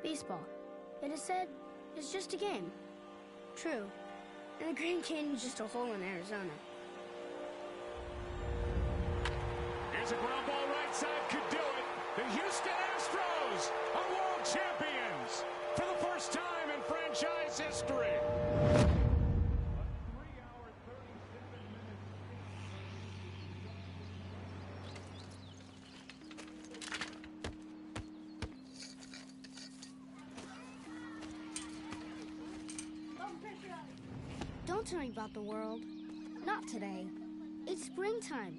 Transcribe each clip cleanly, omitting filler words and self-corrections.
Baseball, it is said, is just a game. True. And the Grand Canyon's just a hole in Arizona. Here's a ground ball right side, could do it. The Houston Astros are world champions for the first time in franchise history. Don't tell me about the world. Not today. It's springtime,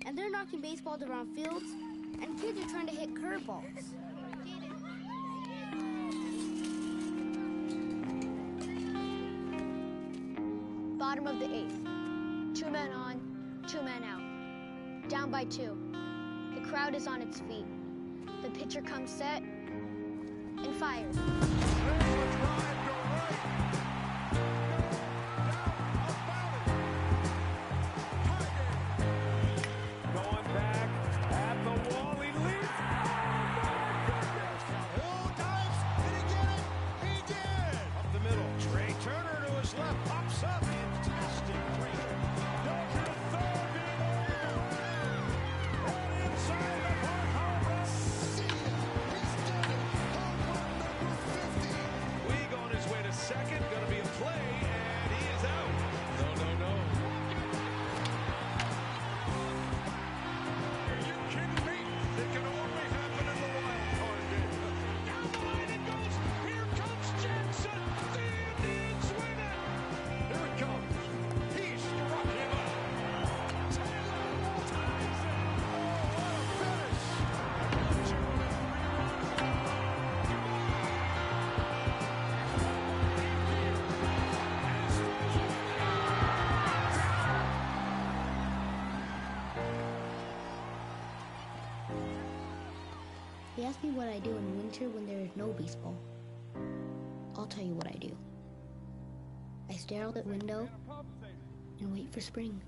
and they're knocking baseballs around fields, and kids are trying to hit curveballs. Bottom of the 8th. 2 men on, 2 men out. Down by 2. The crowd is on its feet. The pitcher comes set and fires. They ask me what I do in winter when there is no baseball. I'll tell you what I do. I stare out the window and wait for spring.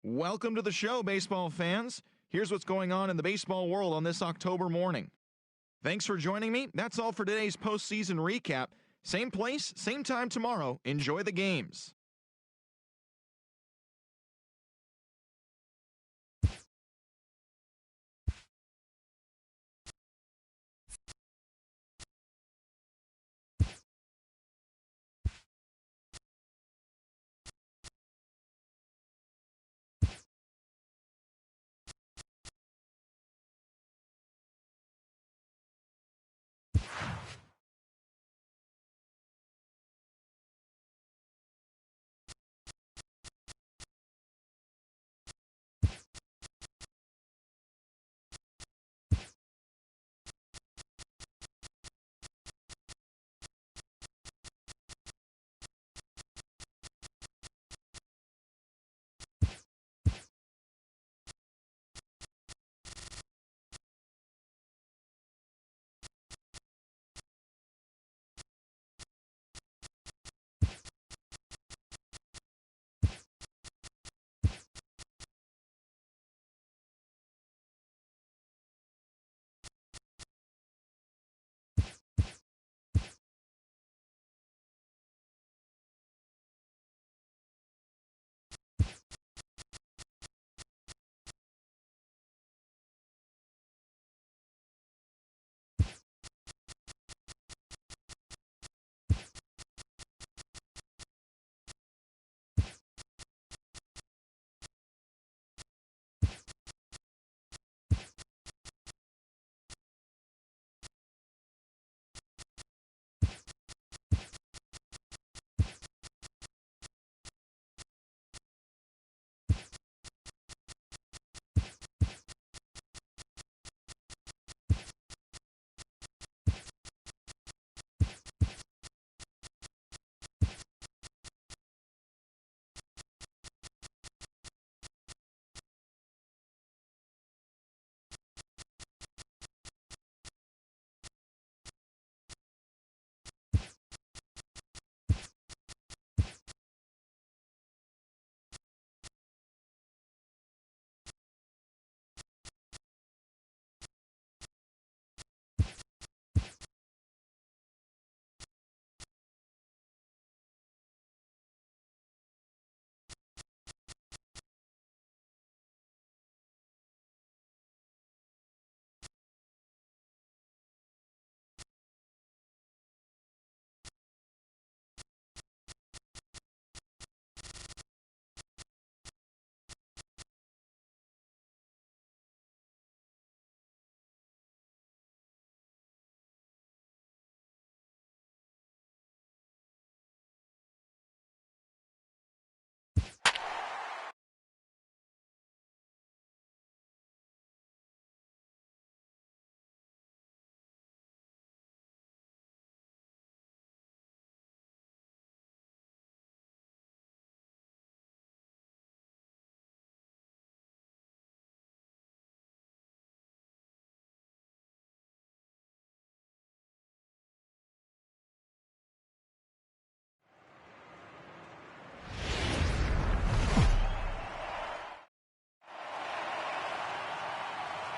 Welcome to the show, baseball fans. Here's what's going on in the baseball world on this October morning. Thanks for joining me. That's all for today's postseason recap. Same place, same time tomorrow. Enjoy the games.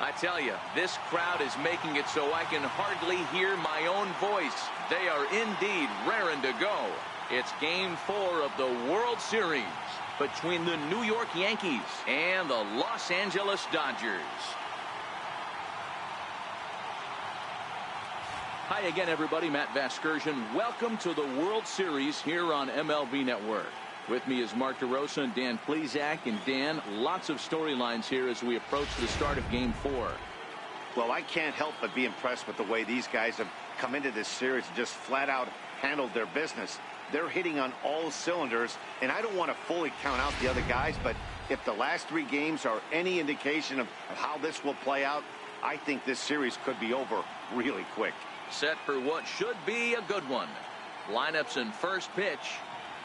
I tell you, this crowd is making it so I can hardly hear my own voice. They are indeed raring to go. It's Game 4 of the World Series between the New York Yankees and the Los Angeles Dodgers. Hi again, everybody. Matt Vasgersian. Welcome to the World Series here on MLB Network. With me is Mark DeRosa and Dan Plesac. And Dan, lots of storylines here as we approach the start of Game 4. Well, I can't help but be impressed with the way these guys have come into this series and just flat out handled their business. They're hitting on all cylinders, and I don't want to fully count out the other guys, but if the last 3 games are any indication of how this will play out, I think this series could be over really quick. Set for what should be a good one. Lineups and first pitch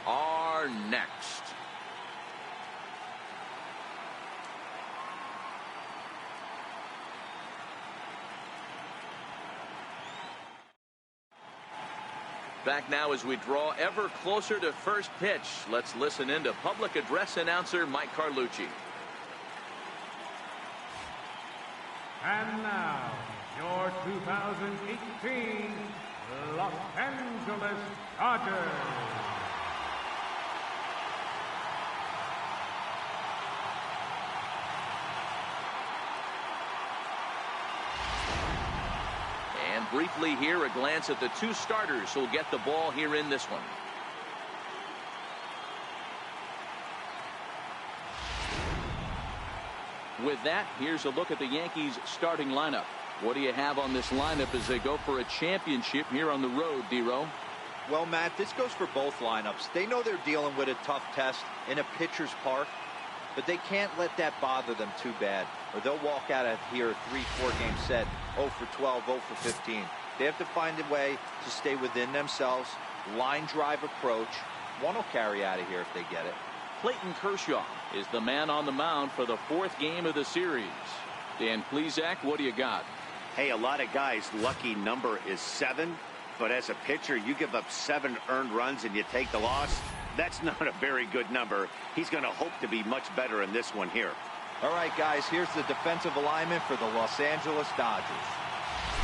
are next. Back now as we draw ever closer to first pitch. Let's listen in to public address announcer Mike Carlucci. And now, your 2018 Los Angeles Dodgers. And briefly here, a glance at the 2 starters who'll get the ball here in this one. With that, here's a look at the Yankees starting lineup. What do you have on this lineup as they go for a championship here on the road, D-Row? Well, Matt, this goes for both lineups. They know they're dealing with a tough test in a pitcher's park, but they can't let that bother them too bad, or they'll walk out of here 3-4 game set, 0 for 12, 0 for 15. They have to find a way to stay within themselves, line drive approach. One will carry out of here if they get it. Clayton Kershaw is the man on the mound for the 4th game of the series. Dan Plesac, what do you got? Hey, a lot of guys' lucky number is 7, but as a pitcher, you give up 7 earned runs and you take the loss. That's not a very good number. He's going to hope to be much better in this one here. All right, guys, here's the defensive alignment for the Los Angeles Dodgers.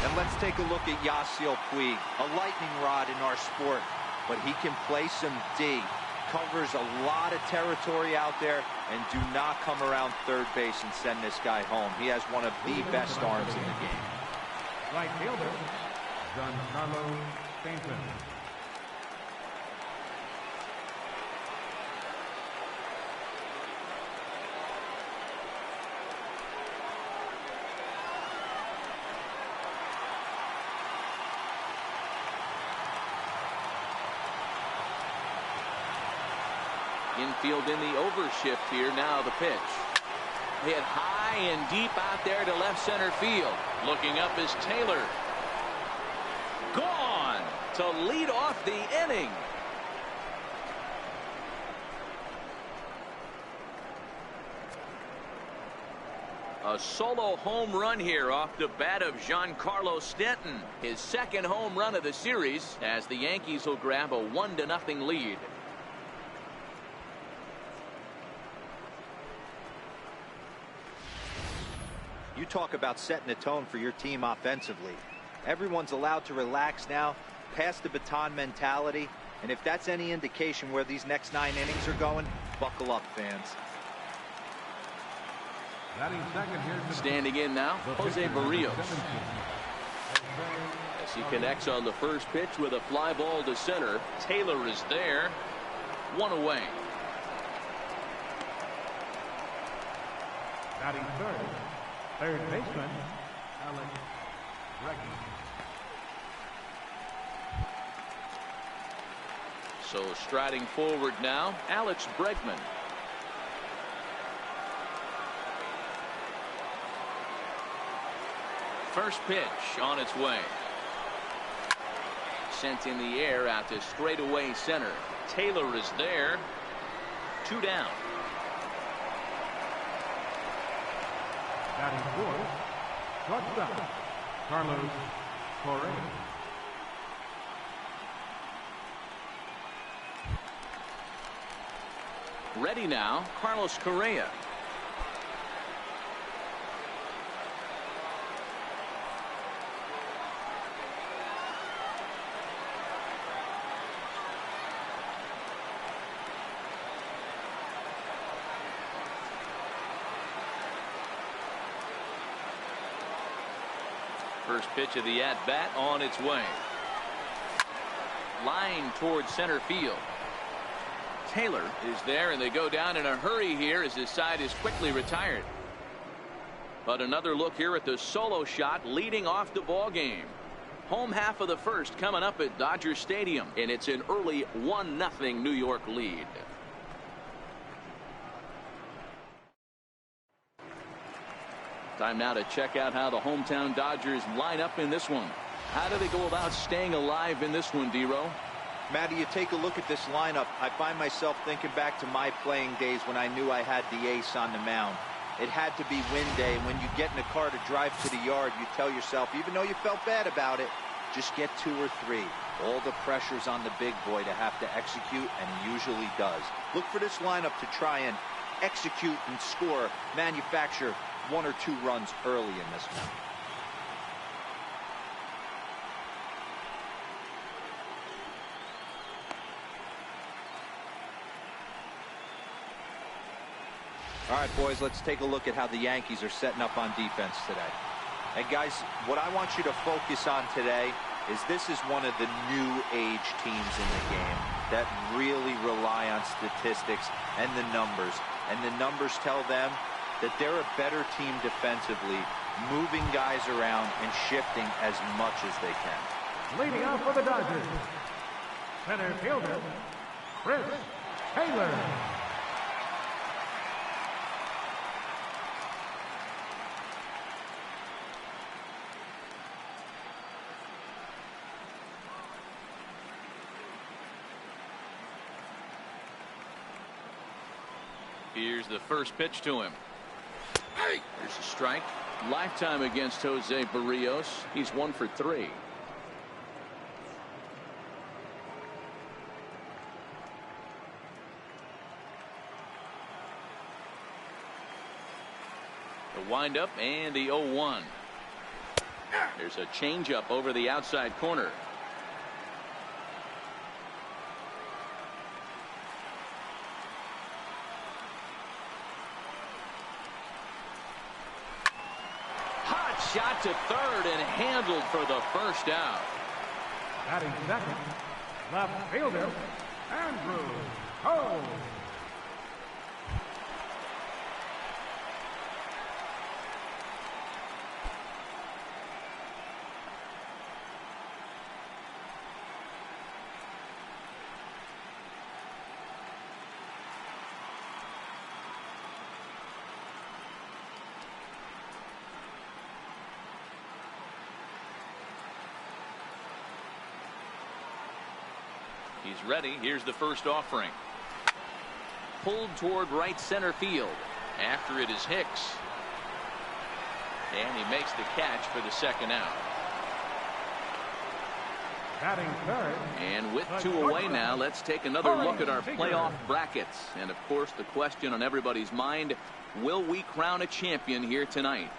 And let's take a look at Yasiel Puig, a lightning rod in our sport, but he can play some D. Covers a lot of territory out there, and do not come around third base and send this guy home. He has one of the best arms in the game. Right fielder, Giancarlo Stanton. Infield in the overshift here. Now the pitch. Hit high and deep out there to left center field. Looking up is Taylor. Gone to lead off the inning. A solo home run here off the bat of Giancarlo Stanton. His 2nd home run of the series as the Yankees will grab a 1-0 lead. You talk about setting the tone for your team offensively. Everyone's allowed to relax now, pass the baton mentality, and if that's any indication where these next 9 innings are going, buckle up, fans. Standing in now, Jose Barrios. As he connects on the first pitch with a fly ball to center. Taylor is there. 1 away. Batting third baseman, Alex Bregman. So striding forward now, Alex Bregman. First pitch on its way. Sent in the air out to straightaway center. Taylor is there. 2 down. Batting fourth, shortstop, Carlos Correa. Ready now, Carlos Correa. First pitch of the at-bat on its way. Line towards center field. Taylor is there, and they go down in a hurry here as his side is quickly retired. But another look here at the solo shot leading off the ball game. Home half of the first coming up at Dodger Stadium, and it's an early 1-0 New York lead. Time now to check out how the hometown Dodgers line up in this one. How do they go about staying alive in this one, D-Row? Matty, you take a look at this lineup. I find myself thinking back to my playing days when I knew I had the ace on the mound. It had to be win day, and when you get in a car to drive to the yard, you tell yourself, even though you felt bad about it, just get 2 or 3. All the pressure's on the big boy to have to execute, and he usually does. Look for this lineup to try and execute and score, manufacture 1 or 2 runs early in this one. All right, boys, let's take a look at how the Yankees are setting up on defense today. And guys, what I want you to focus on today is this is one of the new age teams in the game that really rely on statistics and the numbers. And the numbers tell them that they're a better team defensively, moving guys around and shifting as much as they can. Leading off for the Dodgers, center fielder, Chris Taylor. Here's the first pitch to him. There's a strike. Lifetime against Jose Barrios. He's 1 for 3. The windup and the 0-1. There's a changeup over the outside corner. Shot to third and handled for the first out. Batting second, left fielder, Andrew Cole. He's ready. Here's the first offering. Pulled toward right center field. After it is Hicks. And he makes the catch for the second out. Batting third. And with 2 away now, let's take another look at our playoff brackets. And of course, the question on everybody's mind, will we crown a champion here tonight?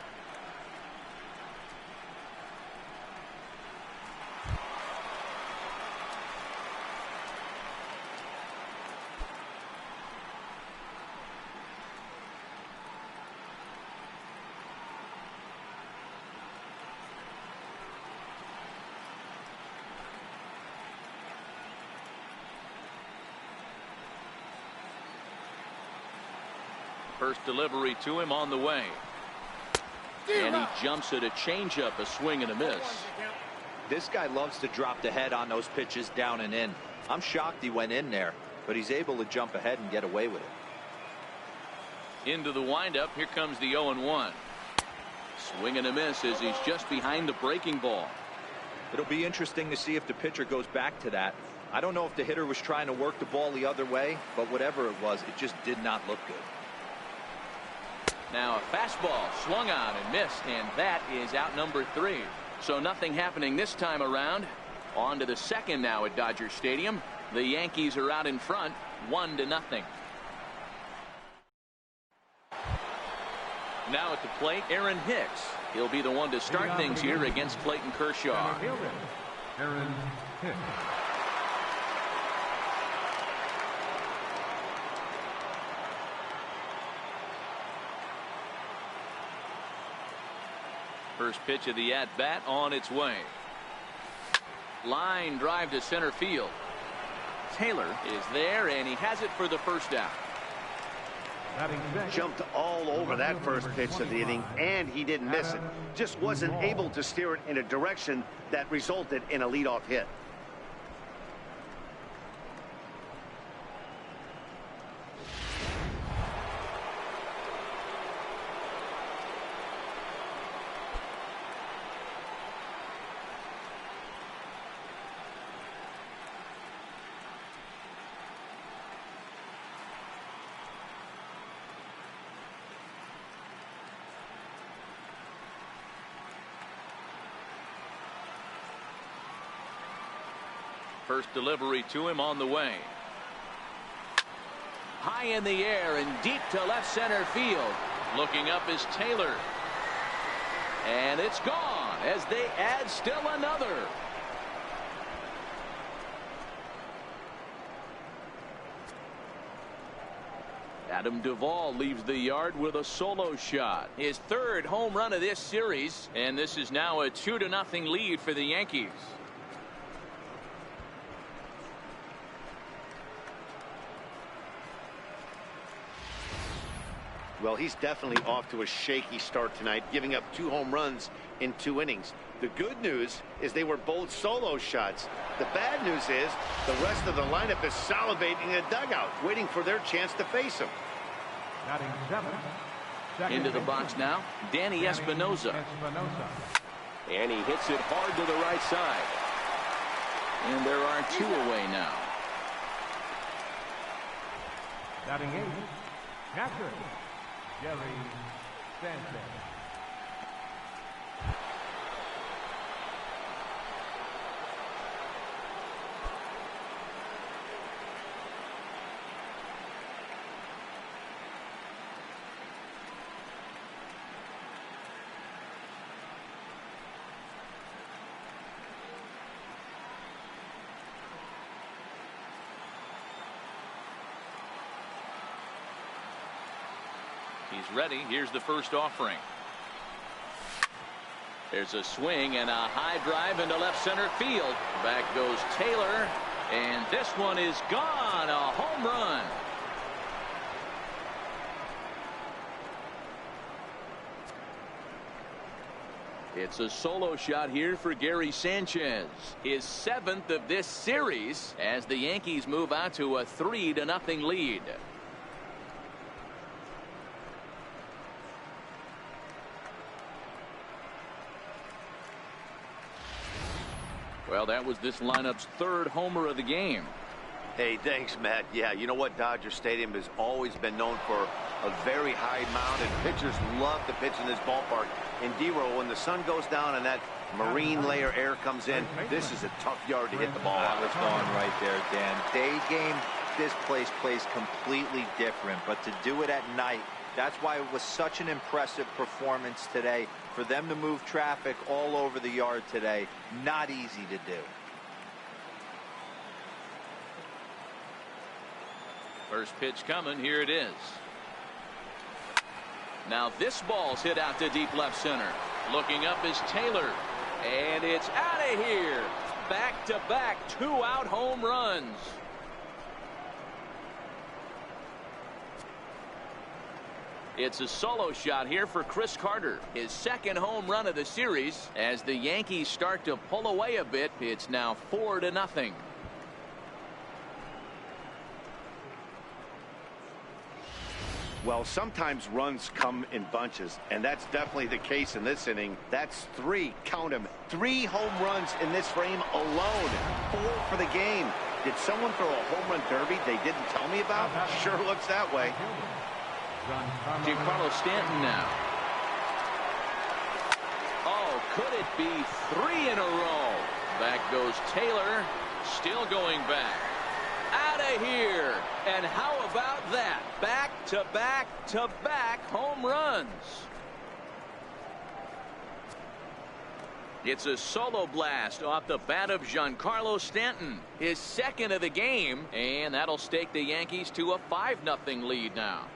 First delivery to him on the way. And he jumps at a changeup, a swing and a miss. This guy loves to drop the head on those pitches down and in. I'm shocked he went in there, but he's able to jump ahead and get away with it. Into the windup. Here comes the 0-1. Swing and a miss as he's just behind the breaking ball. It'll be interesting to see if the pitcher goes back to that. I don't know if the hitter was trying to work the ball the other way, but whatever it was, it just did not look good. Now a fastball swung on and missed, and that is out number 3. So nothing happening this time around. On to the second now at Dodger Stadium. The Yankees are out in front, 1-0. Now at the plate, Aaron Hicks. He'll be the one to start things here against Clayton Kershaw. Aaron Hicks. First pitch of the at-bat on its way. Line drive to center field. Taylor is there, and he has it for the first out. Jumped all over that first pitch of the inning, and he didn't miss it. Just wasn't able to steer it in a direction that resulted in a leadoff hit. First delivery to him on the way. High in the air and deep to left center field. Looking up is Taylor. And it's gone as they add still another. Adam Duvall leaves the yard with a solo shot. His third home run of this series. And this is now a 2-0 lead for the Yankees. Well, he's definitely off to a shaky start tonight, giving up 2 home runs in 2 innings. The good news is they were both solo shots. The bad news is the rest of the lineup is salivating in the dugout, waiting for their chance to face him. Into the box now, Danny Espinosa. And he hits it hard to the right side. And there are 2 away now. Batting 8, catcher, Gary Sanchez. He's ready. Here's the first offering. There's a swing and a high drive into left center field. Back goes Taylor, and this one is gone. A home run. It's a solo shot here for Gary Sanchez, his 7th of this series, as the Yankees move out to a 3-0 lead. Well, that was this lineup's 3rd homer of the game. Hey, thanks, Matt. Yeah, you know what? Dodger Stadium has always been known for a very high mound, and pitchers love to pitch in this ballpark. And D-Roll, when the sun goes down and that marine layer air comes in, this is a tough yard to hit the ball out. That was gone right there, Dan. Day game, this place plays completely different, but to do it at night, that's why it was such an impressive performance today. For them to move traffic all over the yard today, not easy to do. First pitch coming. Here it is. Now this ball's hit out to deep left center. Looking up is Taylor. And it's out of here. Back-to-back 2-out home runs. It's a solo shot here for Chris Carter, his 2nd home run of the series. As the Yankees start to pull away a bit, it's now 4-0. Well, sometimes runs come in bunches, and that's definitely the case in this inning. That's 3, count them, 3 home runs in this frame alone. 4 for the game. Did someone throw a home run derby they didn't tell me about? Sure looks that way. Giancarlo Stanton now. Oh, could it be 3 in a row? Back goes Taylor, still going back. Out of here. And how about that? Back-to-back-to-back home runs. It's a solo blast off the bat of Giancarlo Stanton, his 2nd of the game, and that'll stake the Yankees to a 5-0 lead now.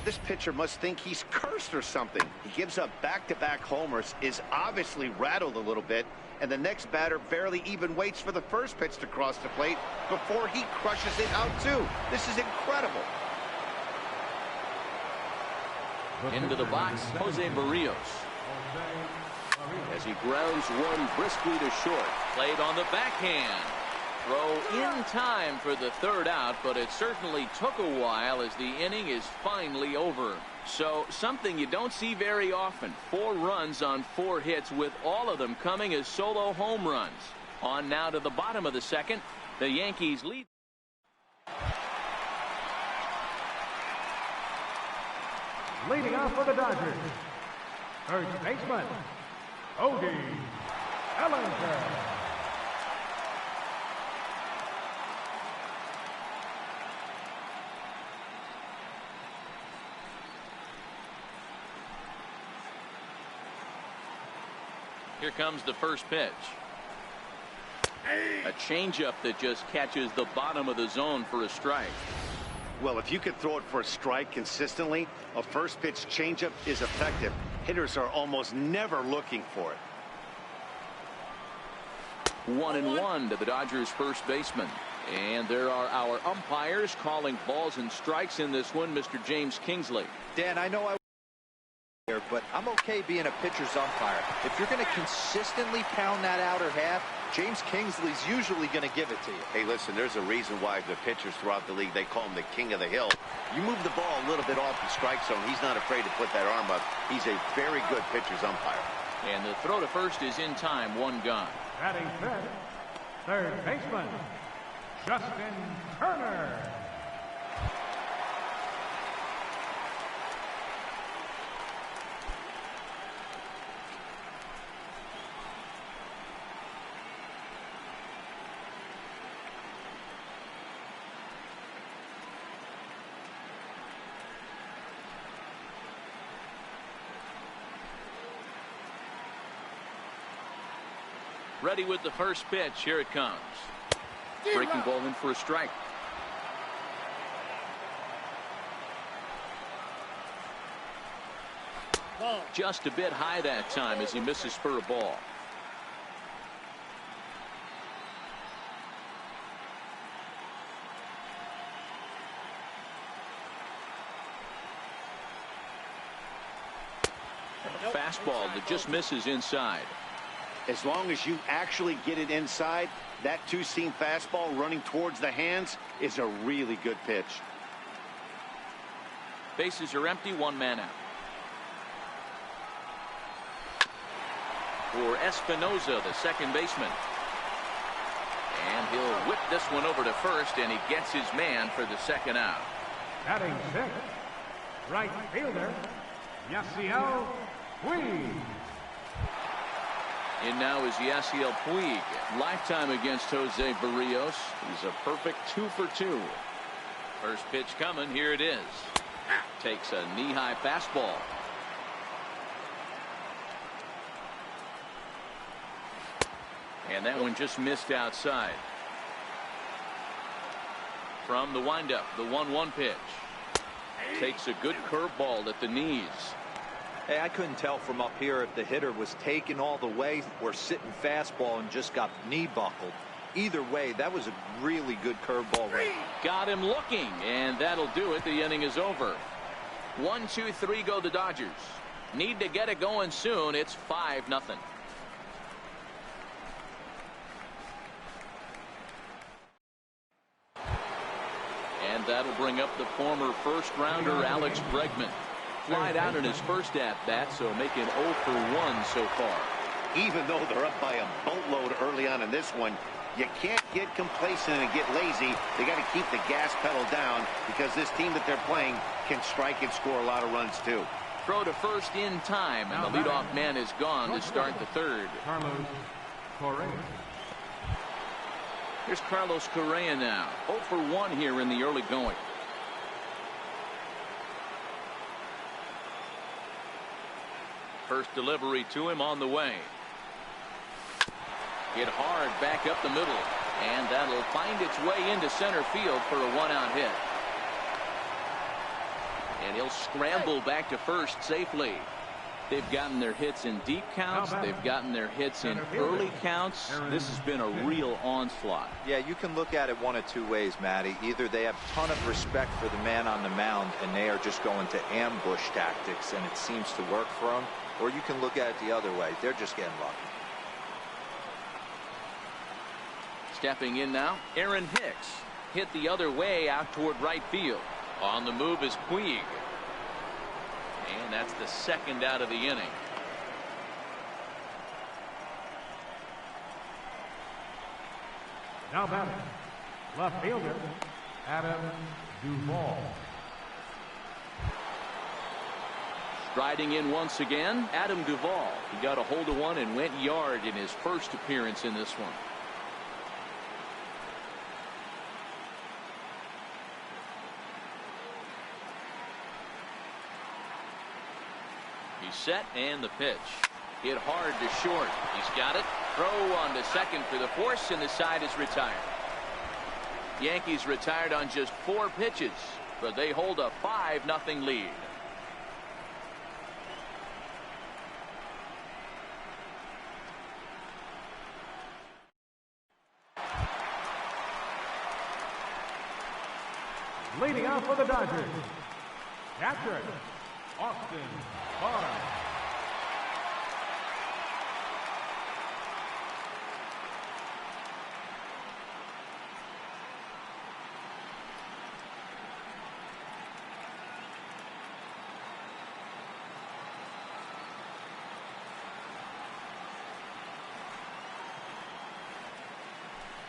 This pitcher must think he's cursed or something. He gives up back-to-back homers, is obviously rattled a little bit, and the next batter barely even waits for the first pitch to cross the plate before he crushes it out too. This is incredible. Into the box, Jose Barrios. As he grounds one briskly to short. Played on the backhand. Throw in time for the third out, but it certainly took a while as the inning is finally over. So something you don't see very often. 4 runs on 4 hits, with all of them coming as solo home runs. On now to the bottom of the second. The Yankees lead. Leading off for the Dodgers, first baseman, Cody Bellinger. Here comes the first pitch. A changeup that just catches the bottom of the zone for a strike. Well, if you can throw it for a strike consistently, a first pitch changeup is effective. Hitters are almost never looking for it. 1-1 to the Dodgers first baseman. And there are our umpires calling balls and strikes in this one. Mr. James Kingsley. Dan, I know I here, but I'm okay being a pitcher's umpire. If you're going to consistently pound that outer half, James Kingsley's usually going to give it to you. Hey, listen, there's a reason why the pitchers throughout the league, they call him the king of the hill. You move the ball a little bit off the strike zone, he's not afraid to put that arm up. He's a very good pitcher's umpire. And the throw to first is in time, 1 gone. Batting fifth, third baseman, Justin Turner. Ready with the first pitch. Here it comes. Breaking ball in for a strike. Just a bit high that time as he misses for a ball. Fastball that just misses inside. As long as you actually get it inside, that two-seam fastball running towards the hands is a really good pitch. Bases are empty, 1 man out. For Espinoza, the second baseman. And he'll whip this one over to first, and he gets his man for the second out. Batting sixth, right fielder, Yasiel Puig. In now is Yasiel Puig. Lifetime against Jose Barrios. He's a perfect 2 for 2. First pitch coming. Here it is. Takes a knee-high fastball. And that one just missed outside. From the windup, the 1-1 pitch. Takes a good curveball at the knees. Hey, I couldn't tell from up here if the hitter was taken all the way or sitting fastball and just got knee buckled. Either way, that was a really good curveball. Got him looking, and that'll do it. The inning is over. 1, 2, 3 go the Dodgers. Need to get it going soon. It's 5-0. And that'll bring up the former first-rounder Alex Bregman. Flied out in his first at-bat, so making 0 for 1 so far. Even though they're up by a boatload early on in this one, you can't get complacent and get lazy. They got to keep the gas pedal down because this team that they're playing can strike and score a lot of runs too. Throw to first in time, and the leadoff man is gone to start the third. Carlos Correa. Here's Carlos Correa now. 0 for 1 here in the early going. First delivery to him on the way. Hit hard back up the middle, and that'll find its way into center field for a 1-out hit. And And he'll scramble back to first safely. They've gotten their hits in deep counts. They've gotten their hits in early counts. This has been a real onslaught. Yeah, you can look at it one of two ways, Matty. Either they have a ton of respect for the man on the mound and they are just going to ambush tactics and it seems to work for them, or you can look at it the other way. They're just getting lucky. Stepping in now, Aaron Hicks. Hit the other way out toward right field. On the move is Puig. And that's the second out of the inning. Now batting, left fielder, Adam Duvall. Striding in once again, Adam Duvall. He got a hold of one and went yard in his first appearance in this one. He's set and the pitch. Hit hard to short. He's got it. Throw on to second for the force, and the side is retired. Yankees retired on just 4 pitches, but they hold a 5-0 lead. Leading off for the Dodgers, catcher, Austin Barnes.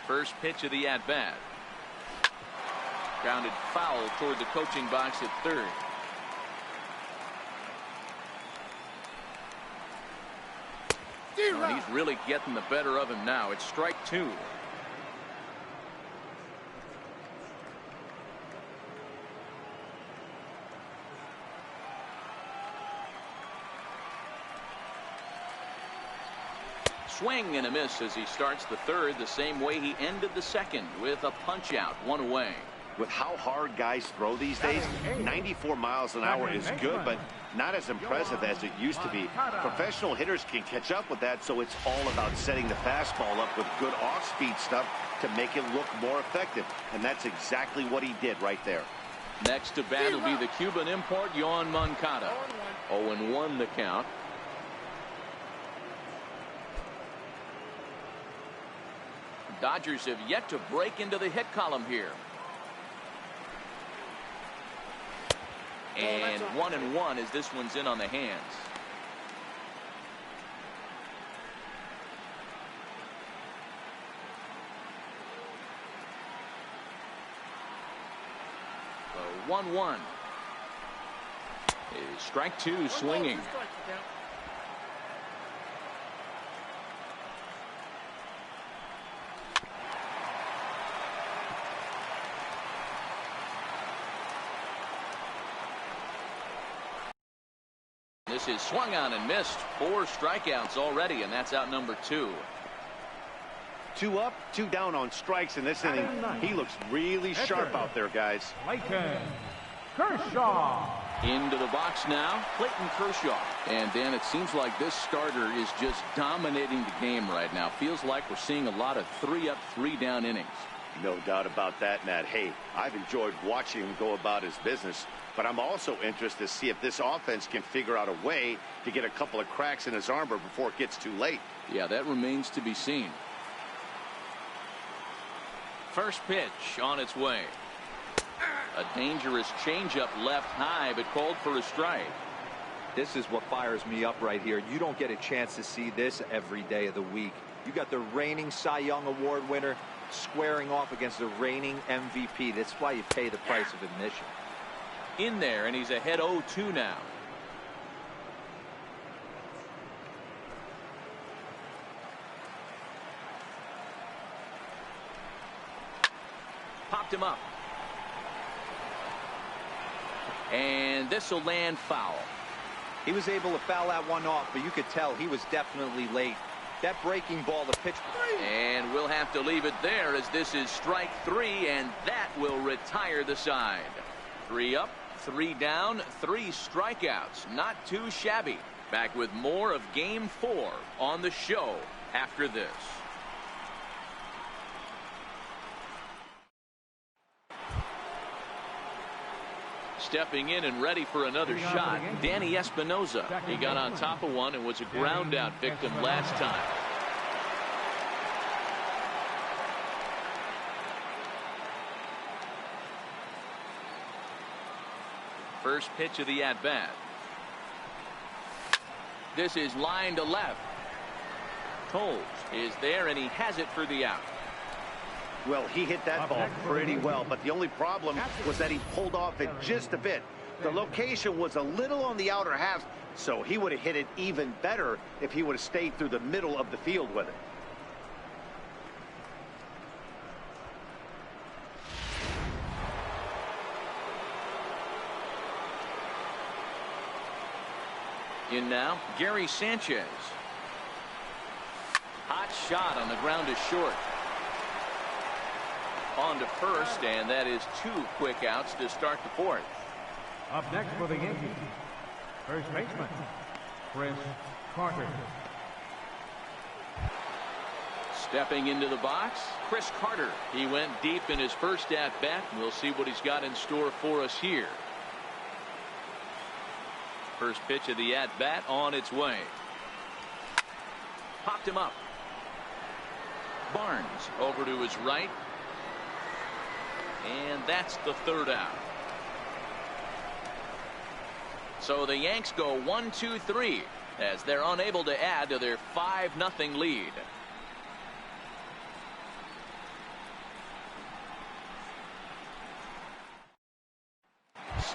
First pitch of the at-bat. Grounded foul toward the coaching box at third. He's really getting the better of him now. It's strike 2. Swing and a miss as he starts the third the same way he ended the second, with a punch out, 1 away. With how hard guys throw these days, 94 miles an hour is good, but not as impressive as it used to be. Professional hitters can catch up with that, so it's all about setting the fastball up with good off-speed stuff to make it look more effective, and that's exactly what he did right there. Next to bat will be the Cuban import, Yoan Moncada. 0-1 the count. Dodgers have yet to break into the hit column here. And 1-1 as this one's in on the hands. So 1-1 is strike 2 swinging. This is swung on and missed. 4 strikeouts already, and that's out number 2. 2 up, 2 down on strikes in this inning. He looks really sharp out there, guys. Clayton Kershaw. Into the box now, Clayton Kershaw. And Dan, it seems like this starter is just dominating the game right now. Feels like we're seeing a lot of 3 up, 3 down innings. No doubt about that, Matt. Hey, I've enjoyed watching him go about his business, but I'm also interested to see if this offense can figure out a way to get a couple of cracks in his armor before it gets too late. Yeah, that remains to be seen. First pitch on its way. A dangerous changeup left high, but called for a strike. This is what fires me up right here. You don't get a chance to see this every day of the week. You got the reigning Cy Young Award winner squaring off against the reigning MVP. That's why you pay the price of admission. In there, and he's ahead 0-2 now. Popped him up. And this will land foul. He was able to foul that one off, but you could tell he was definitely late. That breaking ball, the pitch. And we'll have to leave it there as this is strike 3, and that will retire the side. 3 up, 3 down, 3 strikeouts. Not too shabby. Back with more of Game 4 on the show after this. Stepping in and ready for another shot, Danny Espinoza. He got on top of one and was a ground out victim last time. First pitch of the at-bat. This is line to left. Toles is there, and he has it for the out. Well, he hit that ball pretty well, but the only problem was that he pulled off it just a bit. The location was a little on the outer half, so he would have hit it even better if he would have stayed through the middle of the field with it. In now, Gary Sanchez. Hot shot on the ground is short. On to first, and that is 2 quick outs to start the 4th. Up next for the Yankees, first baseman, Chris Carter. Stepping into the box, Chris Carter. He went deep in his first at-bat. We'll see what he's got in store for us here. First pitch of the at-bat on its way. Popped him up. Barnes over to his right. And that's the 3rd out. So the Yanks go 1-2-3 as they're unable to add to their 5-0 lead.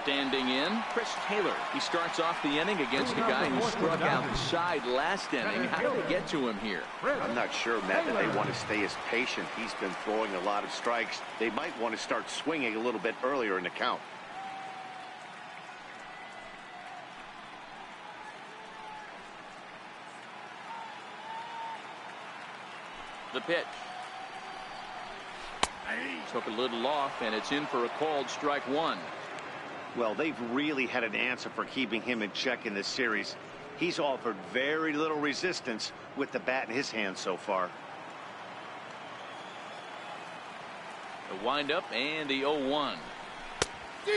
Standing in, Chris Taylor. He starts off the inning against a guy who struck outside last inning. How did they get to him here? I'm not sure, Matt, that they want to stay as patient. He's been throwing a lot of strikes. They might want to start swinging a little bit earlier in the count. The pitch. Took a little off, and it's in for a called strike 1. Well, they've really had an answer for keeping him in check in this series. He's offered very little resistance with the bat in his hand so far. The windup and the 0-1.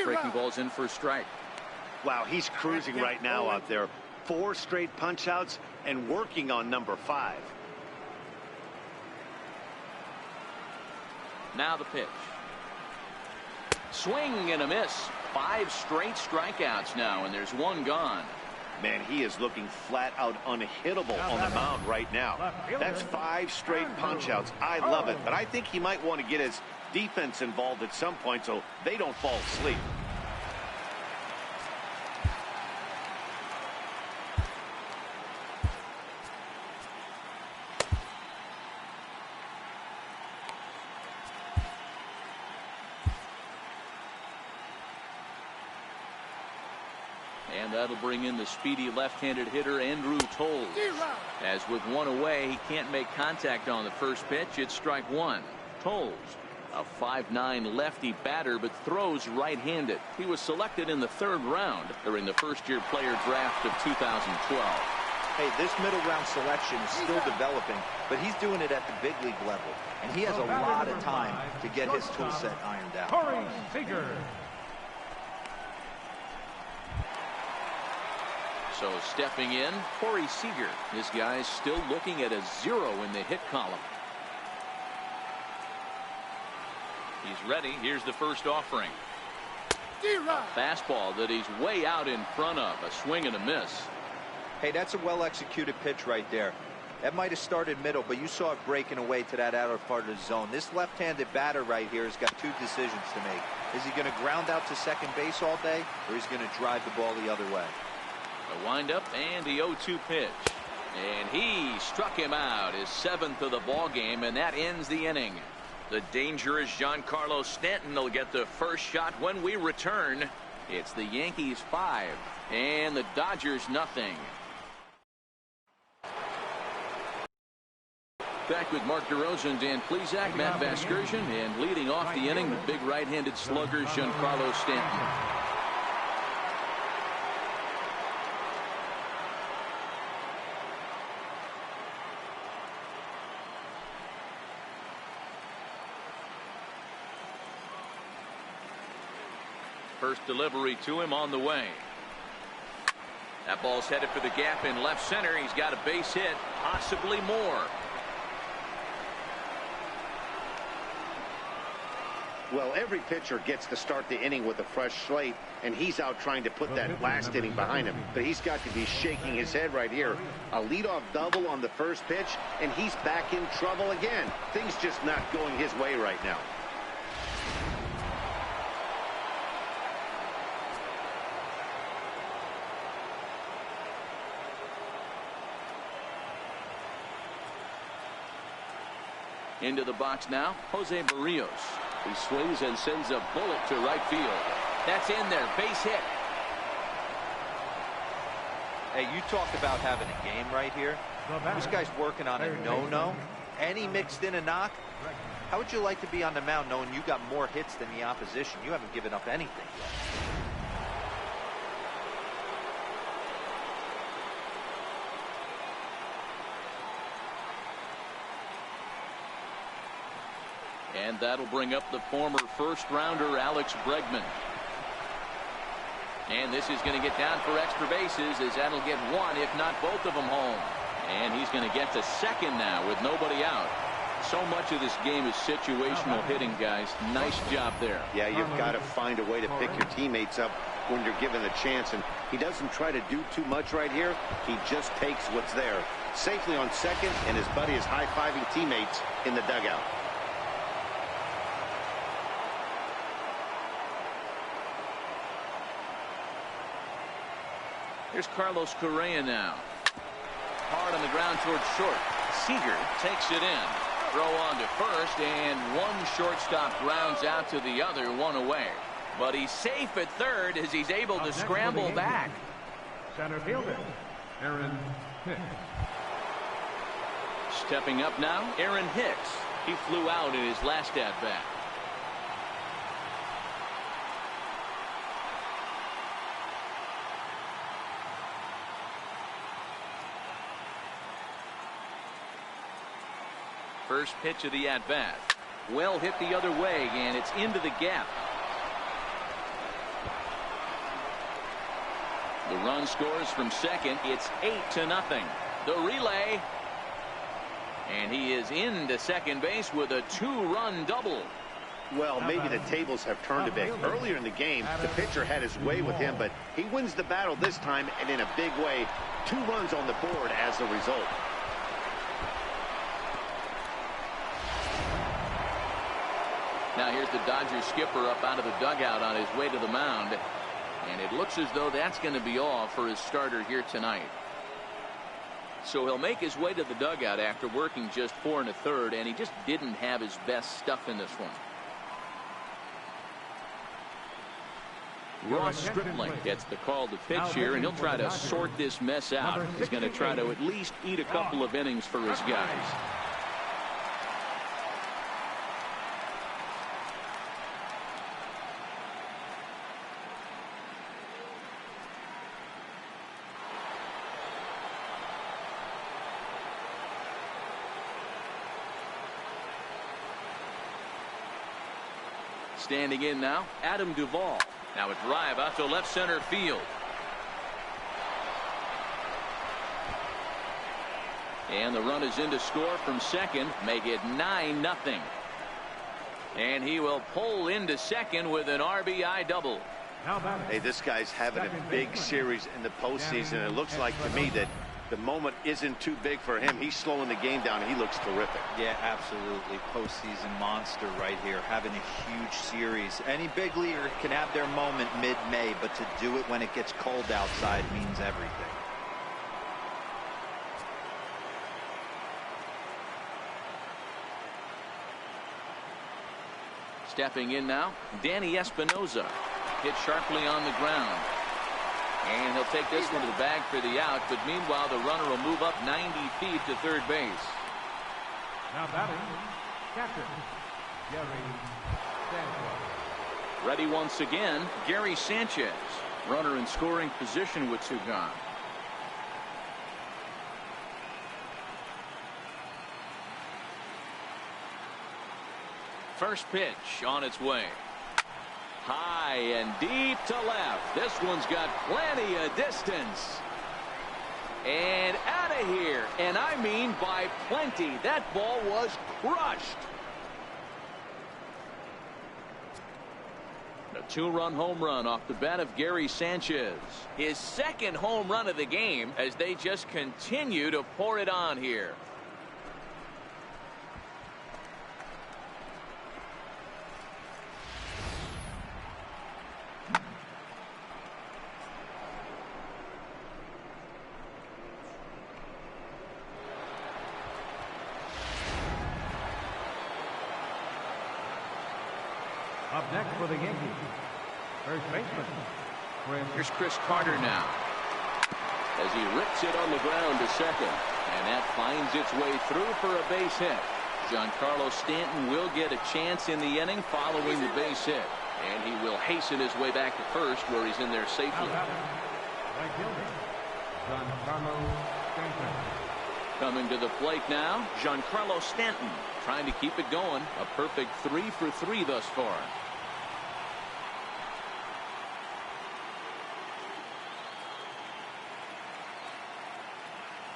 Breaking ball's in for a strike. Wow, he's cruising right now out there. 4 straight punch outs and working on number 5. Now the pitch. Swing and a miss. 5 straight strikeouts now, and there's 1 gone. Man, he is looking flat out unhittable on the mound right now. That's 5 straight punch outs. I love it, but I think he might want to get his defense involved at some point so they don't fall asleep. And that'll bring in the speedy left-handed hitter Andrew Toles. As with 1 away, he can't make contact on the first pitch. It's strike 1. Toles, a 5'9" lefty batter, but throws right-handed. He was selected in the 3rd round during the first-year player draft of 2012. Hey, this middle round selection is still developing, but he's doing it at the big league level, and he has a lot of time to get his tool set ironed out. Corey Seager. So stepping in, Corey Seager. This guy's still looking at a 0 in the hit column. He's ready. Here's the first offering. A fastball that he's way out in front of. A swing and a miss. Hey, that's a well-executed pitch right there. That might have started middle, but you saw it breaking away to that outer part of the zone. This left-handed batter right here has got 2 decisions to make. Is he going to ground out to second base all day, or is he going to drive the ball the other way? The windup and the 0-2 pitch. And he struck him out, his 7th of the ball game, and that ends the inning. The dangerous Giancarlo Stanton will get the first shot when we return. It's the Yankees 5 and the Dodgers nothing. Back with Mark DeRosa and Dan Plesac, Matt Vasgersian, and leading off the inning, the big right-handed slugger Giancarlo Stanton. First delivery to him on the way. That ball's headed for the gap in left center. He's got a base hit, possibly more. Well, every pitcher gets to start the inning with a fresh slate, and he's out trying to put that last inning behind him. But he's got to be shaking his head right here. A leadoff double on the first pitch, and he's back in trouble again. Things just not going his way right now. Into the box now, Jose Barrios. He swings and sends a bullet to right field. That's in there, base hit. Hey, you talked about having a game right here. This guy's working on a no-no, and he mixed in a knock. How would you like to be on the mound knowing you got more hits than the opposition? You haven't given up anything yet. And that'll bring up the former first-rounder Alex Bregman. And this is going to get down for extra bases, as that'll get one, if not both of them, home. And he's going to get to second now with nobody out. So much of this game is situational hitting, guys. Nice job there. Yeah, you've got to find a way to pick your teammates up when you're given the chance. And he doesn't try to do too much right here. He just takes what's there. Safely on second, and his buddy is high-fiving teammates in the dugout. Here's Carlos Correa now. Hard on the ground towards short. Seager takes it in. Throw on to first, and one shortstop grounds out to the other, one away. But he's safe at third as he's able to scramble back. Center fielder, Aaron Hicks. Stepping up now, Aaron Hicks. He flew out in his last at-bat. First pitch of the at-bat. Well hit the other way, and it's into the gap. The run scores from second. It's 8-0. The relay. And he is into second base with a two-run double. Well, maybe the tables have turned a bit. Earlier in the game, the pitcher had his way with him, but he wins the battle this time, and in a big way. 2 runs on the board as a result. Now here's the Dodgers skipper up out of the dugout on his way to the mound. And it looks as though that's going to be all for his starter here tonight. So he'll make his way to the dugout after working just 4 1/3, and he just didn't have his best stuff in this one. Ross Stripling gets the call to pitch here, and he'll try to sort this mess out. He's going to try to at least eat a couple of innings for his guys. Standing in now, Adam Duvall. Now a drive out to left center field. And the run is in to score from second, make it 9-0. And he will pull into second with an RBI double. Hey, this guy's having a big series in the postseason. It looks like to me that the moment isn't too big for him. He's slowing the game down. He looks terrific. Yeah, absolutely. Postseason monster right here, having a huge series. Any big leaguer can have their moment mid-May, but to do it when it gets cold outside means everything. Stepping in now, Danny Espinosa. Hit sharply on the ground. And he'll take this one to the bag for the out, but meanwhile the runner will move up 90 feet to third base. Now batting, catcher, Gary Sanchez. Ready once again, Gary Sanchez. Runner in scoring position with 2 gone. First pitch on its way. High and deep to left. This one's got plenty of distance. And out of here. And I mean by plenty. That ball was crushed. A 2-run home run off the bat of Gary Sanchez. His second home run of the game as they just continue to pour it on here. Up next for the Yankees, first baseman. Here's Chris Carter now as he rips it on the ground to second, and that finds its way through for a base hit. Giancarlo Stanton will get a chance in the inning following the base hit, and he will hasten his way back to first where he's in there safely. Right fielder, Giancarlo Stanton. Coming to the plate now, Giancarlo Stanton trying to keep it going. A perfect 3 for 3 thus far.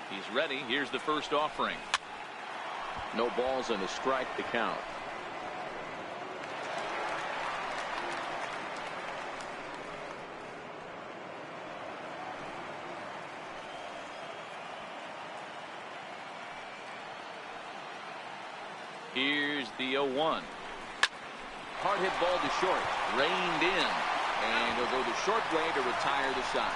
He's ready. Here's the first offering. No balls and a strike to count. Here's the 0-1. Hard hit ball to short. Reined in. And he'll go the short way to retire the side.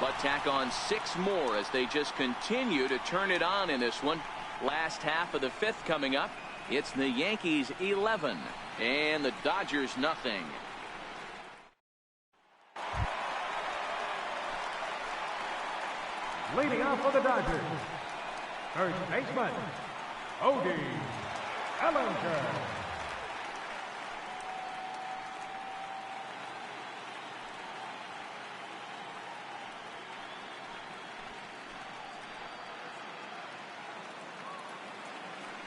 But tack on 6 more as they just continue to turn it on in this one. Last half of the 5th coming up. It's the Yankees 11 and the Dodgers nothing. Leading off for the Dodgers, first baseman, Odie Ellinger.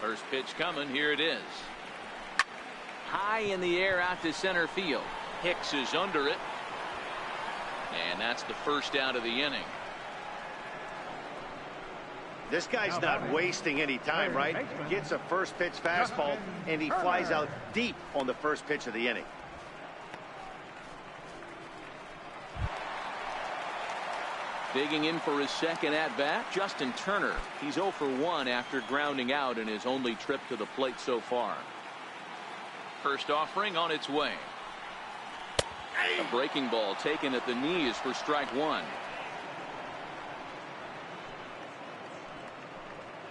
First pitch coming. Here it is. High in the air out to center field. Hicks is under it. And that's the first out of the inning. This guy's not wasting any time, right? Gets a first pitch fastball, and he flies out deep on the first pitch of the inning. Digging in for his second at-bat, Justin Turner. He's 0 for 1 after grounding out in his only trip to the plate so far. First offering on its way. A breaking ball taken at the knees for strike 1.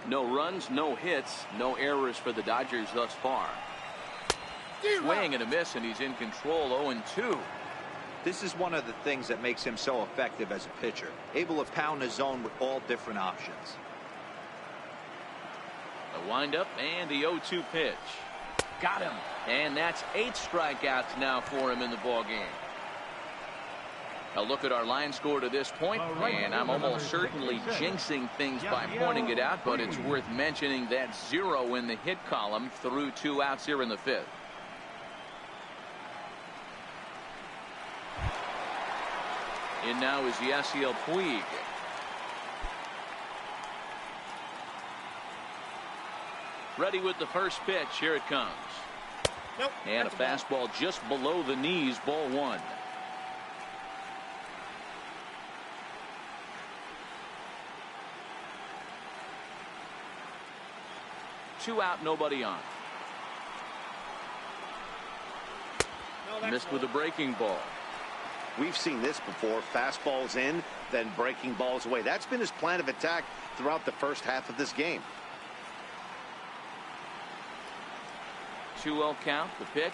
No runs, no hits, no errors for the Dodgers thus far. Swing and a miss, and he's in control. 0-2. This is one of the things that makes him so effective as a pitcher, able to pound the zone with all different options. The windup and the 0-2 pitch. Got him. And that's 8 strikeouts now for him in the ball game. A look at our line score to this point, and I'm almost certainly jinxing things by pointing it out, but it's worth mentioning that 0 in the hit column through 2 outs here in the 5th. In now is Yasiel Puig. Ready with the first pitch. Here it comes. Nope, and a fastball just below the knees. Ball 1. Two out, nobody on. Missed with a breaking ball. We've seen this before. Fastballs in, then breaking balls away. That's been his plan of attack throughout the first half of this game. 2-0 count. The pitch.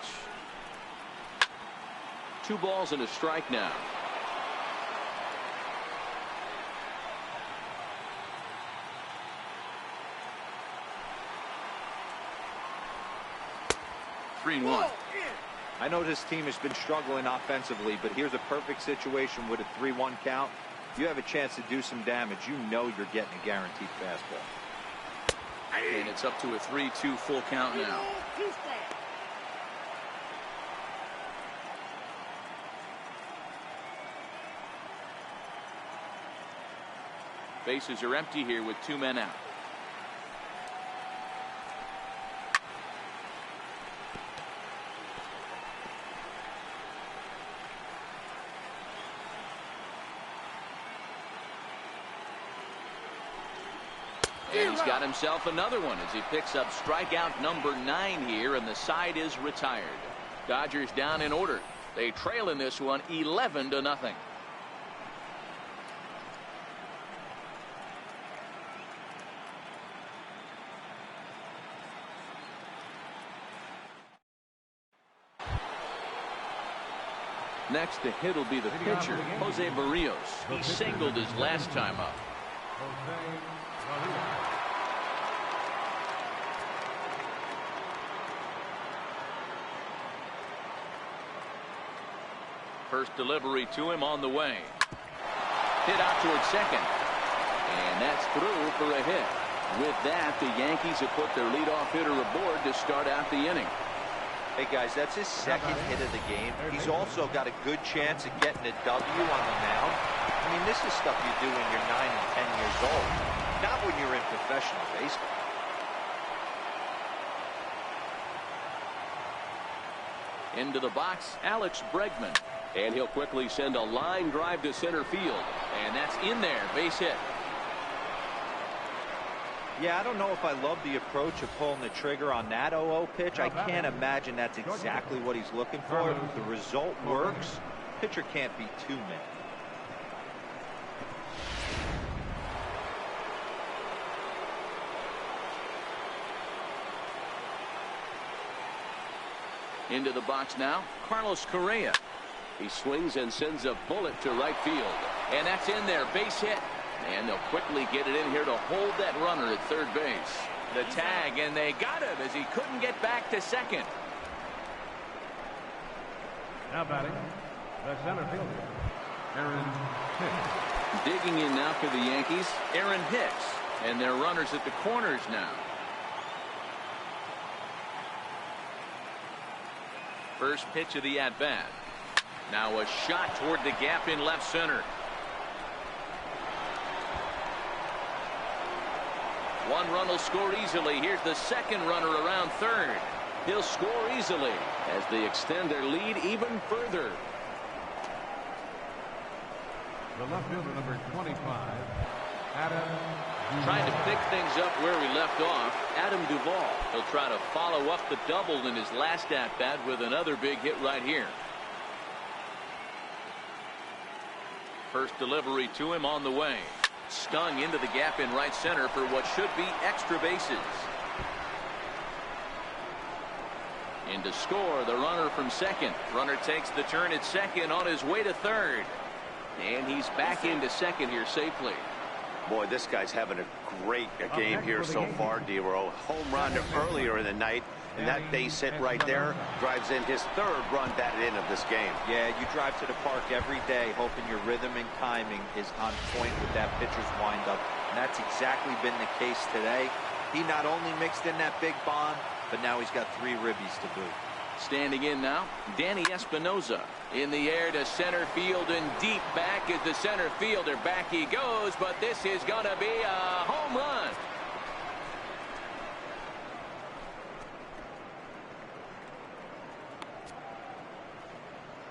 2 balls and a strike now. Three and 1. I know this team has been struggling offensively, but here's a perfect situation with a 3-1 count. You have a chance to do some damage. You know you're getting a guaranteed fastball. And it's up to a 3-2 full count now. Bases are empty here with 2 men out. And he's got himself another one as he picks up strikeout number 9 here, and the side is retired. Dodgers down in order. They trail in this one 11-0. Next to hit will be the pitcher, Jose Barrios. He singled his last time up. First delivery to him on the way. Hit out towards second. And that's through for a hit. With that, the Yankees have put their leadoff hitter aboard to start out the inning. Hey guys, that's his second hit of the game. He's also got a good chance of getting a W on the mound. I mean, this is stuff you do when you're 9 and 10 years old, not when you're in professional baseball. Into the box, Alex Bregman. And he'll quickly send a line drive to center field. And that's in there, base hit. Yeah, I don't know if I love the approach of pulling the trigger on that 0-0 pitch. I can't imagine that's exactly what he's looking for. The result works. Pitcher can't be too mad. Into the box now, Carlos Correa. He swings and sends a bullet to right field. And that's in there, base hit. And they'll quickly get it in here to hold that runner at third base. The tag, and they got him as he couldn't get back to second. Now batting, the center fielder, Aaron Hicks. Digging in now for the Yankees, Aaron Hicks. And their runners at the corners now. First pitch of the at-bat. Now a shot toward the gap in left center. One run will score easily. Here's the second runner around third. He'll score easily as they extend their lead even further. The left fielder, number 25, Adam. Trying to pick things up where we left off, Adam Duvall. He'll try to follow up the double in his last at-bat with another big hit right here. First delivery to him on the way. Stung into the gap in right center for what should be extra bases. In to score, the runner from second. Runner takes the turn at second on his way to third. And he's back into second here safely. Boy, this guy's having a great game here so far, D-Row. Home run earlier in the night, and that base hit right there drives in his third run batted in of this game. Yeah, you drive to the park every day hoping your rhythm and timing is on point with that pitcher's windup, and that's exactly been the case today. He not only mixed in that big bomb, but now he's got 3 ribbies to boot. Standing in now, Danny Espinosa. In the air to center field and deep back is the center fielder. Back he goes, but this is going to be a home run.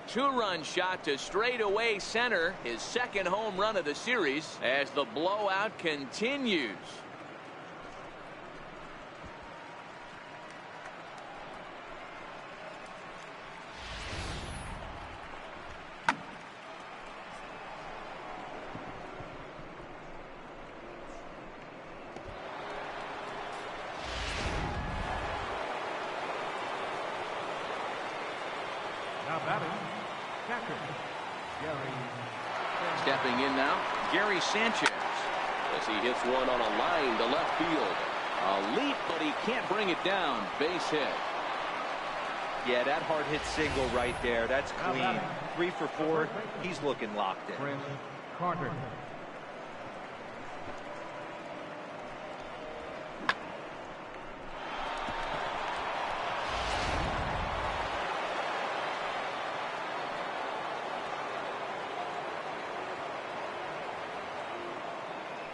Two-run shot to straightaway center. His second home run of the series as the blowout continues. Stepping in now, Gary Sanchez as he hits one on a line to left field. A leap, but he can't bring it down. Base hit. Yeah, that hard hit single right there. That's clean. 3 for 4. He's looking locked in. Prince Carter.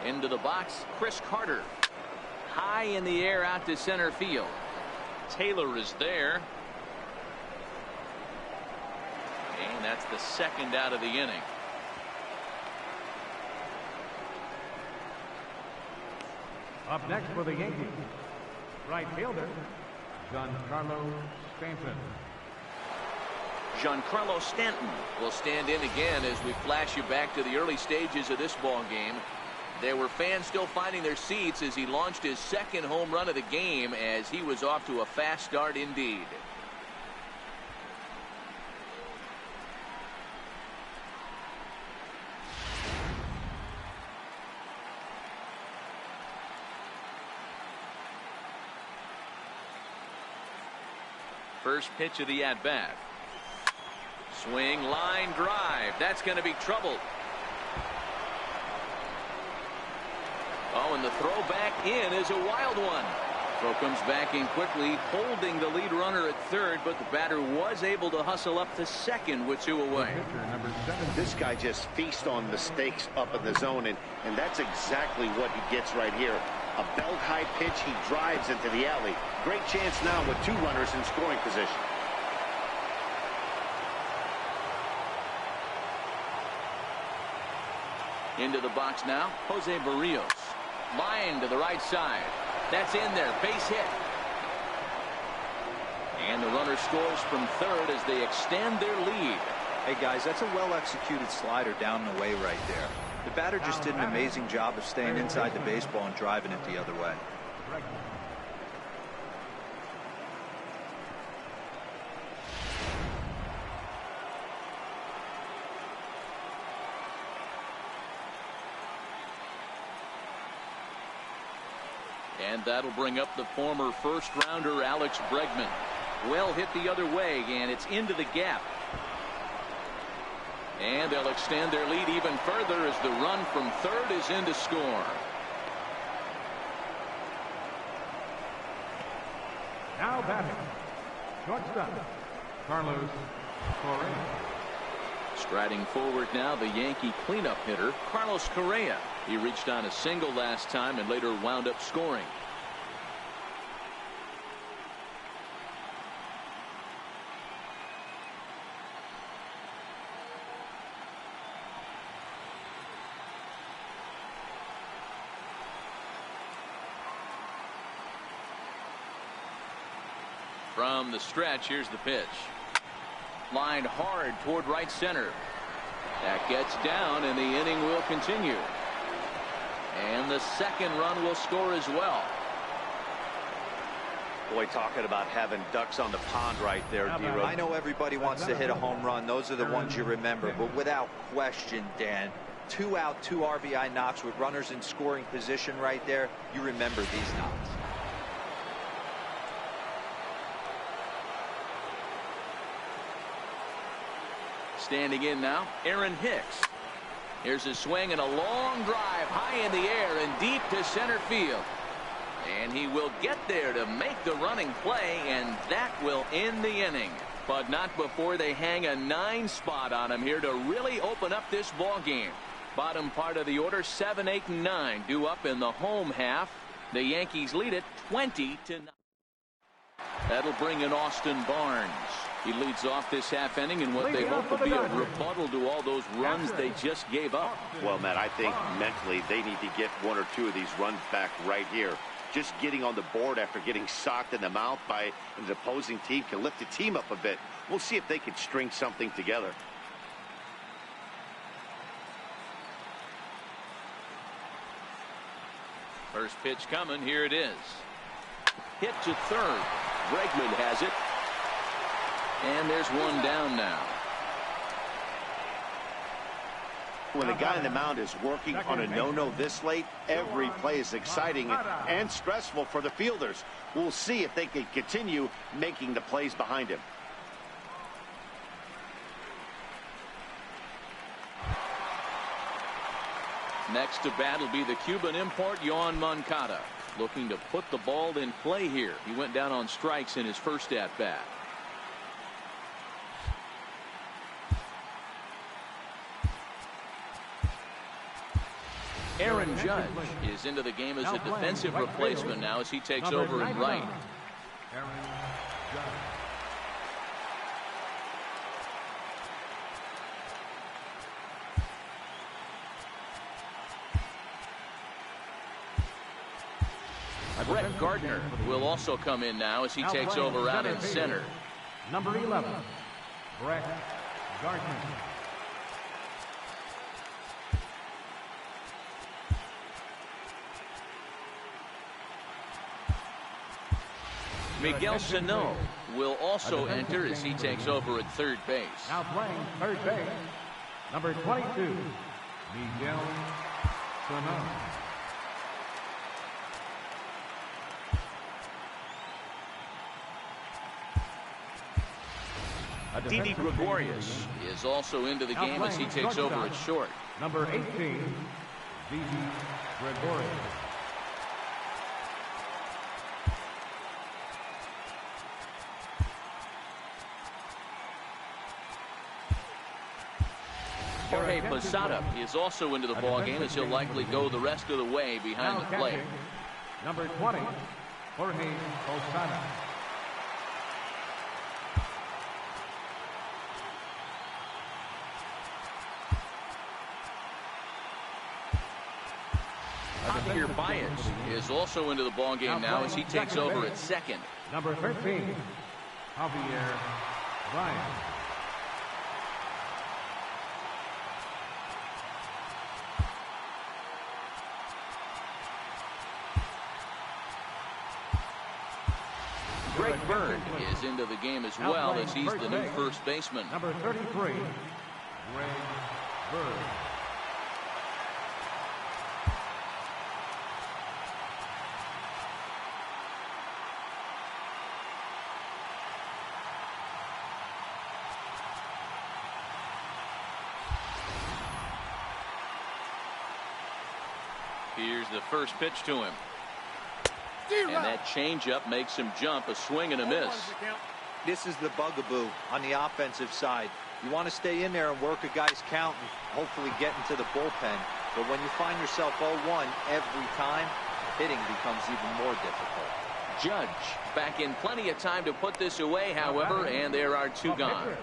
Into the box, Chris Carter. High in the air out to center field. Taylor is there. And that's the second out of the inning. Up next for the Yankees, right fielder, Giancarlo Stanton. Giancarlo Stanton will stand in again as we flash you back to the early stages of this ball game. There were fans still finding their seats as he launched his second home run of the game, as he was off to a fast start indeed. First pitch of the at-bat. Swing, line drive. That's going to be trouble. Oh, and the throw back in is a wild one. Throw comes back in quickly, holding the lead runner at third, but the batter was able to hustle up to second with 2 away. This guy just feasts on mistakes up in the zone, and that's exactly what he gets right here. A belt-high pitch, he drives into the alley. Great chance now with 2 runners in scoring position. Into the box now, Jose Barrios. Line to the right side. That's in there, base hit. And the runner scores from third as they extend their lead. Hey guys, that's a well-executed slider down and away right there. The batter just did an amazing job of staying inside the baseball and driving it the other way. And that'll bring up the former first-rounder Alex Bregman. Well hit the other way, and it's into the gap. And they'll extend their lead even further as the run from third is in to score. Now batting, shortstop, Carlos Correa. Striding forward now, the Yankee cleanup hitter, Carlos Correa. He reached on a single last time and later wound up scoring. From the stretch, here's the pitch. Lined hard toward right center. That gets down, and the inning will continue. And the second run will score as well. Boy, talking about having ducks on the pond right there, D-Row. I know everybody wants to hit a home run. Those are the ones you remember. But without question, Dan, 2 out, 2 RBI knocks with runners in scoring position right there. You remember these knocks. Standing in now, Aaron Hicks. Here's a swing and a long drive high in the air and deep to center field. And he will get there to make the running play, and that will end the inning. But not before they hang a 9 spot on him here to really open up this ball game. Bottom part of the order, 7, 8, and 9 due up in the home half. The Yankees lead it 20-9. That'll bring in Austin Barnes. He leads off this half inning in what they hope will be a rebuttal to all those runs they just gave up. Well, Matt, I think mentally they need to get 1 or 2 of these runs back right here. Just getting on the board after getting socked in the mouth by an opposing team can lift the team up a bit. We'll see if they can string something together. First pitch coming. Here it is. Hit to third. Bregman has it. And there's one down now. When the guy on the mound is working on a no-no this late, every play is exciting and stressful for the fielders. We'll see if they can continue making the plays behind him. Next to bat will be the Cuban import, Yoan Moncada, looking to put the ball in play here. He went down on strikes in his first at-bat. Aaron Judge is into the game as a defensive replacement now as he takes over in right. Aaron Judge. Brett Gardner will also come in now as he takes over out in center. Number 11, Brett Gardner. Miguel Sano will also enter as he takes over at third base. Now playing third base, number 22, Miguel Sano. Didi Gregorius is also into the game as he takes over at short. Number 18, Didi Gregorius. Jorge Posada is also into the ballgame as he'll likely go the rest of the way behind the plate. Number 20, Jorge Posada. Javier Baez is also into the ballgame now as he takes over at second. Number 13, Javier Baez. Greg Bird is into the game as well as he's the new first baseman. Number 33, Greg Bird. Here's the first pitch to him. And that changeup makes him jump, a swing and a miss. This is the bugaboo on the offensive side. You want to stay in there and work a guy's count and hopefully get into the bullpen. But when you find yourself 0-1 every time, hitting becomes even more difficult. Judge back in plenty of time to put this away, however, and there are two gone.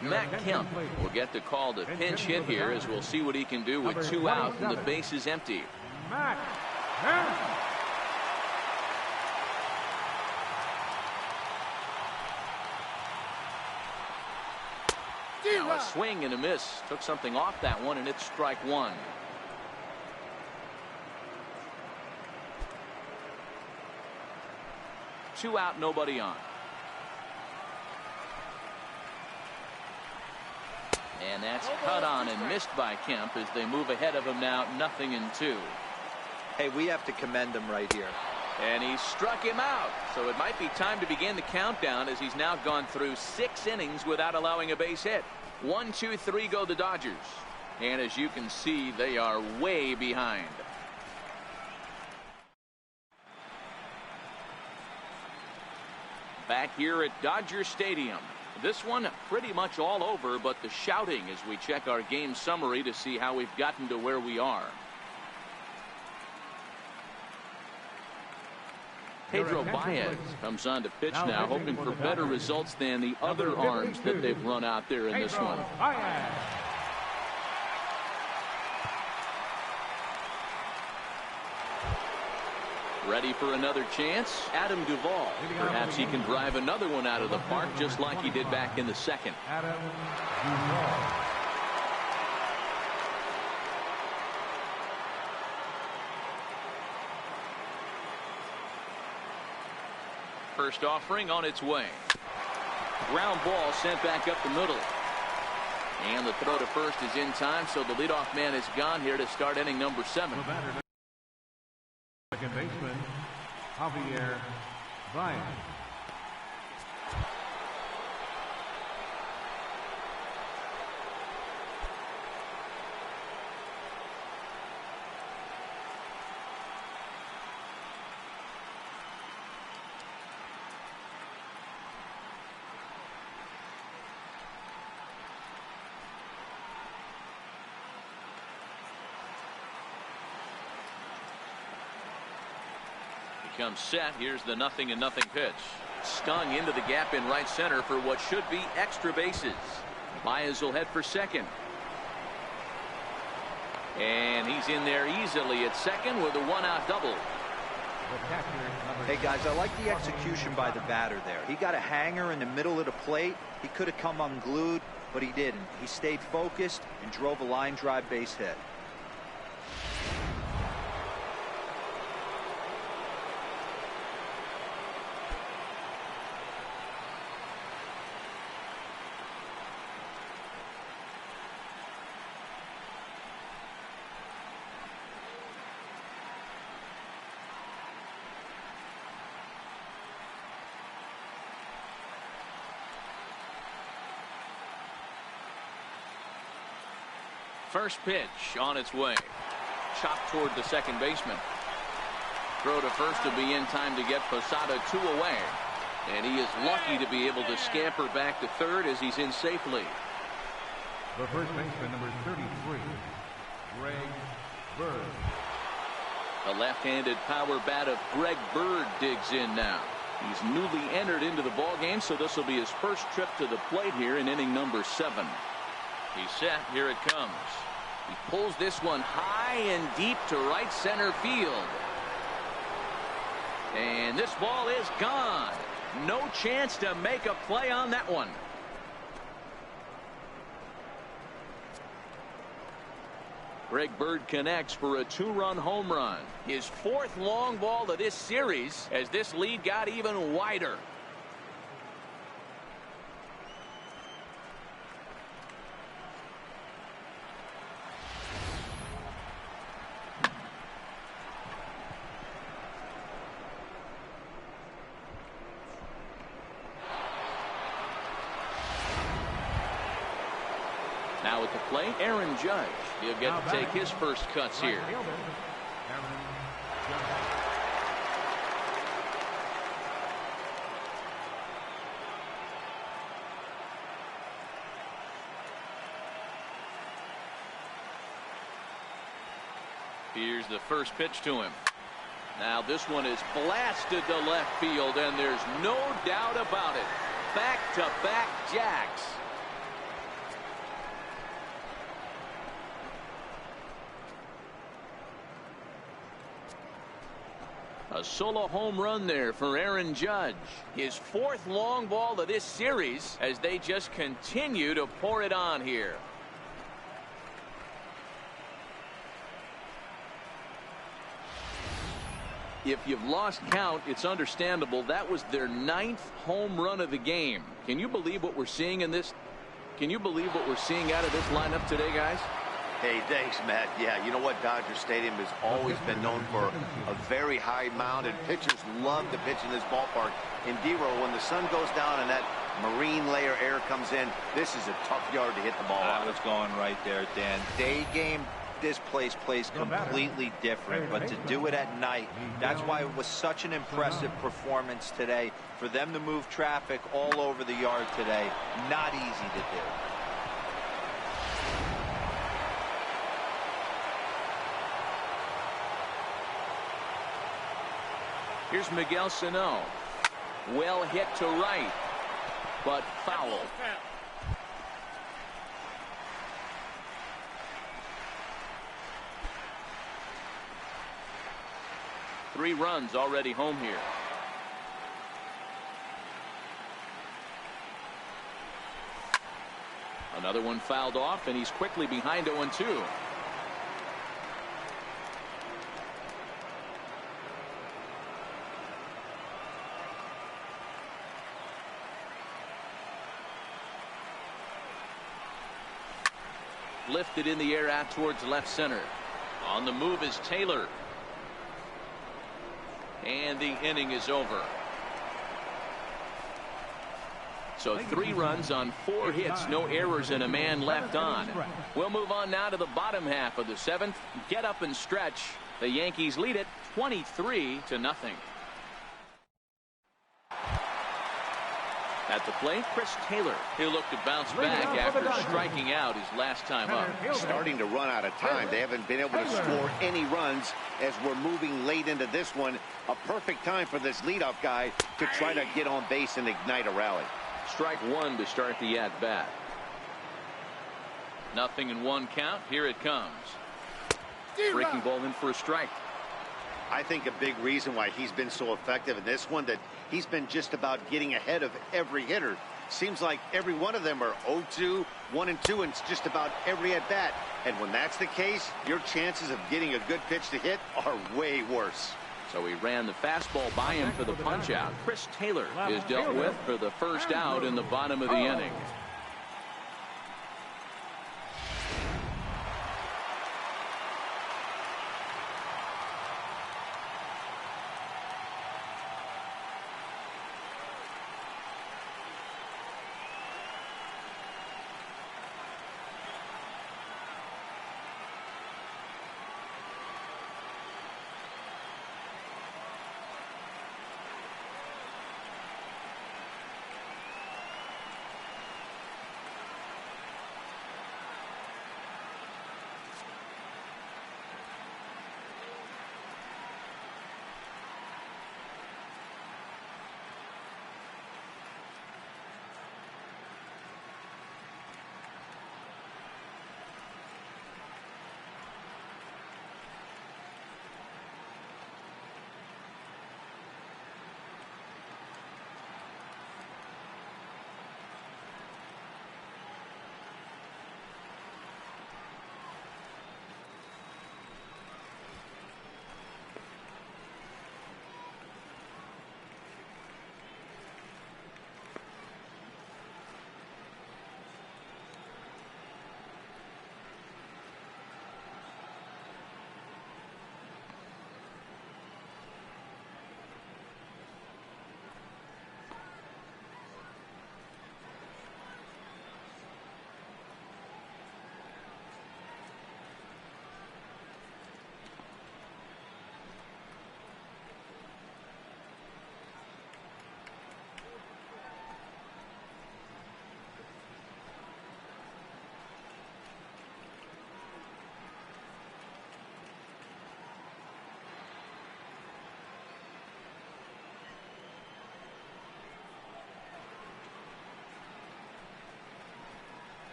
Matt Kemp will get the call to pinch hit here as we'll see what he can do with two out and the base is empty. Matt Kemp. Now a swing and a miss. Took something off that one, and it's strike one. Two out, nobody on. And that's cut on and missed by Kemp as they move ahead of him now, 0-2. Hey, we have to commend him right here. And he struck him out. So it might be time to begin the countdown as he's now gone through 6 innings without allowing a base hit. 1, 2, 3 go the Dodgers. And as you can see, they are way behind. Back here at Dodger Stadium. This one pretty much all over, but the shouting as we check our game summary to see how we've gotten to where we are. Pedro Baez comes on to pitch now, hoping for better results than the other arms that they've run out there in this one. Ready for another chance? Adam Duvall. Perhaps he can drive another one out of the park just like he did back in the second. Adam Duvall. First offering on its way. Ground ball sent back up the middle. And the throw to first is in time, so the leadoff man is gone here to start inning number 7. Second baseman, Javier Baez. comes set. Here's the 0-0 pitch. Stung into the gap in right center for what should be extra bases. Baez will head for second. And he's in there easily at second with a one-out double. Hey, guys, I like the execution by the batter there. He got a hanger in the middle of the plate. He could have come unglued, but he didn't. He stayed focused and drove a line drive base hit. First pitch on its way. Chopped toward the second baseman. Throw to first to be in time to get Posada 2 away. And he is lucky to be able to scamper back to third as he's in safely. The first baseman, number 33, Greg Bird. The left-handed power bat of Greg Bird digs in now. He's newly entered into the ballgame, so this will be his first trip to the plate here in inning number 7. He's set. Here it comes. He pulls this one high and deep to right center field. And this ball is gone. No chance to make a play on that one. Greg Bird connects for a 2-run home run. His 4th long ball of this series as this lead got even wider. Now at the plate, Aaron Judge. He'll get to take his first cuts here. Here's the first pitch to him. Now this one is blasted to left field, and there's no doubt about it. Back-to-back jacks. A solo home run there for Aaron Judge. His 4th long ball of this series as they just continue to pour it on here. If you've lost count, it's understandable. That was their 9th home run of the game. Can you believe what we're seeing in this? Can you believe what we're seeing out of this lineup today, guys? Hey, thanks, Matt. Yeah, you know what? Dodger Stadium has always been known for a very high mound, and pitchers love to pitch in this ballpark. In D-Row, when the sun goes down and that marine layer air comes in, this is a tough yard to hit the ball I on. was going right there, Dan. Day game, this place plays completely different, but to do it at night, that's why it was such an impressive performance today. For them to move traffic all over the yard today, not easy to do. Here's Miguel Sano. Well hit to right, but foul. Three runs already home here. Another one fouled off, and he's quickly behind 0-2. Lifted in the air out towards left center. On the move is Taylor. And the inning is over. So 3 runs on 4 hits, no errors, and a man left on. We'll move on now to the bottom half of the 7th. Get up and stretch. The Yankees lead it 23-0. At the plate, Chris Taylor. He'll look to bounce back after striking out his last time up. Starting to run out of time. They haven't been able to score any runs as we're moving late into this one. A perfect time for this leadoff guy to try to get on base and ignite a rally. Strike one to start the at-bat. 0-1 count. Here it comes. Breaking ball in for a strike. I think a big reason why he's been so effective in this one, that he's been just about getting ahead of every hitter. Seems like every one of them are 0-2, 1-2, and it's just about every at bat. And when that's the case, your chances of getting a good pitch to hit are way worse. So he ran the fastball by him for the punch out. Chris Taylor is dealt with for the first out in the bottom of the inning.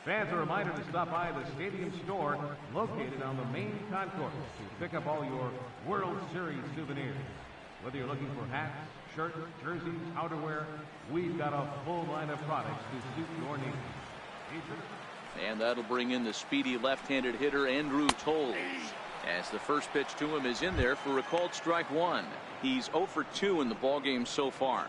Fans are reminded to stop by the stadium store located on the main concourse to pick up all your World Series souvenirs. Whether you're looking for hats, shirts, jerseys, outerwear, we've got a full line of products to suit your needs. And that'll bring in the speedy left-handed hitter Andrew Toles, as the first pitch to him is in there for a called strike one. He's 0 for 2 in the ballgame so far.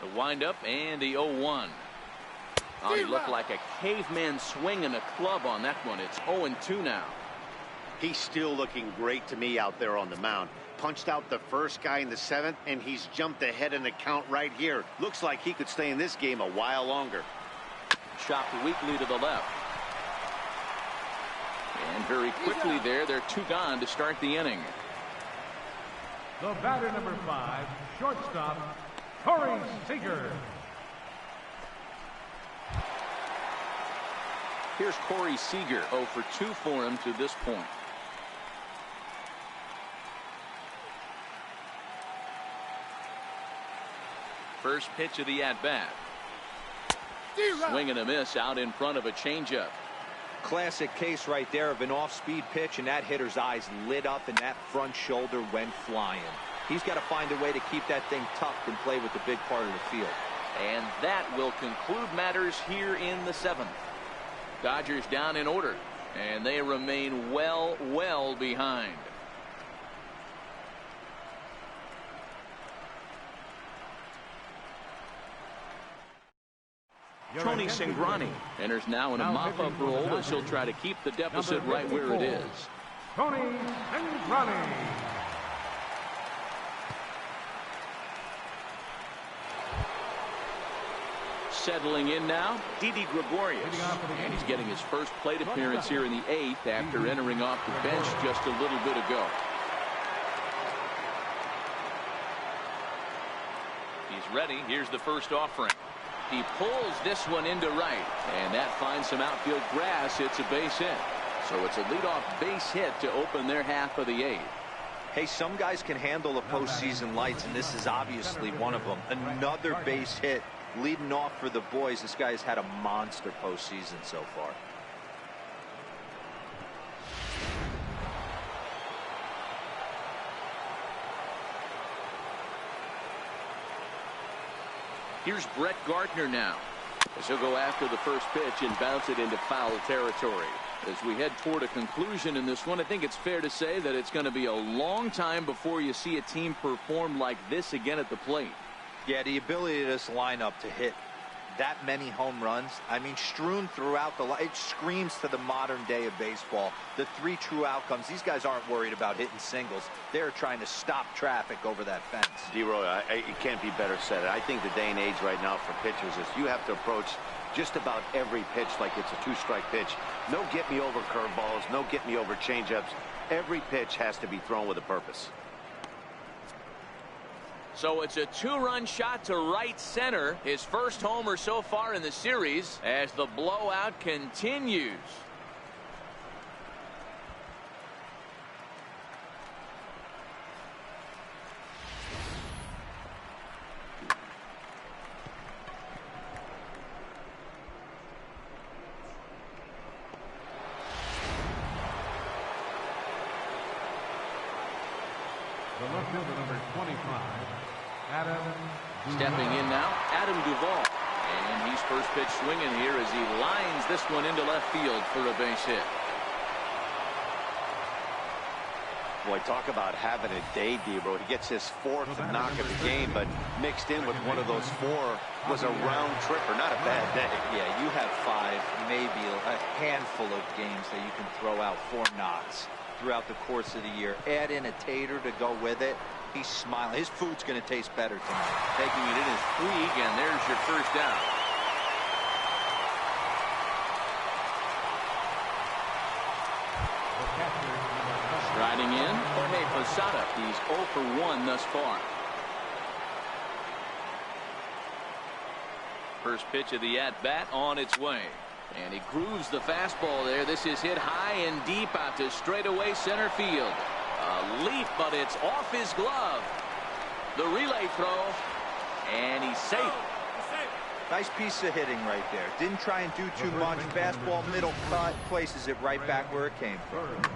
The windup and the 0-1. Oh, he looked like a caveman swing and a club on that one. It's 0-2 now. He's still looking great to me out there on the mound. Punched out the first guy in the 7th, and he's jumped ahead in the count right here. Looks like he could stay in this game a while longer. Chopped weakly to the left. And very quickly there, they're 2 gone to start the inning. The batter, number 5, shortstop, Corey Seager. Here's Corey Seager, 0 for 2 for him to this point. First pitch of the at-bat. Swing and a miss out in front of a changeup. Classic case right there of an off-speed pitch, and that hitter's eyes lit up and that front shoulder went flying. He's got to find a way to keep that thing tucked and play with the big part of the field. And that will conclude matters here in the 7th. Dodgers down in order, and they remain well behind. Tony Cingrani enters now in a mop-up role as he'll try to keep the deficit right where it is. Tony Cingrani. Settling in now, Didi Gregorius. And he's getting his first plate appearance here in the 8th after entering off the bench just a little bit ago. He's ready. Here's the first offering. He pulls this one into right, and that finds some outfield grass. It's a base hit. So it's a leadoff base hit to open their half of the 8th. Hey, some guys can handle the postseason lights, and this is obviously one of them. Another base hit leading off for the boys. This guy's had a monster postseason so far. Here's Brett Gardner now, as he'll go after the first pitch and bounce it into foul territory. As we head toward a conclusion in this one, I think it's fair to say that it's going to be a long time before you see a team perform like this again at the plate. Yeah, the ability of this lineup to hit that many home runs, I mean, strewn throughout the line, it screams to the modern day of baseball. The 3 true outcomes. These guys aren't worried about hitting singles. They're trying to stop traffic over that fence. D-Roy, it can't be better said. I think the day and age right now for pitchers is you have to approach just about every pitch like it's a 2-strike pitch. No get-me-over curveballs, no get-me-over changeups. Every pitch has to be thrown with a purpose. So it's a 2-run shot to right center. His first homer so far in the series as the blowout continues. The left fielder, number 25, Adam Stepping in now, Adam Duvall. And he's first pitch swinging here as he lines this one into left field for a base hit. Boy, talk about having a day, D-Bro. He gets his 4th knock of the game, but mixed in with one of those 4 was a round tripper. Not a bad day. Yeah, you have 5, maybe a handful of games that you can throw out 4 knocks throughout the course of the year. Add in a tater to go with it. He's smiling. His food's going to taste better tonight. Taking it in his Puig, and there's your first down. Striding in, Jorge Posada. He's 0 for 1 thus far. First pitch of the at-bat on its way. And he grooves the fastball there. This is hit high and deep out to straightaway center field. A leap, but it's off his glove. The relay throw, and he's safe. Nice piece of hitting right there. Didn't try and do too much. Fastball, middle cut, places it right back where it came from.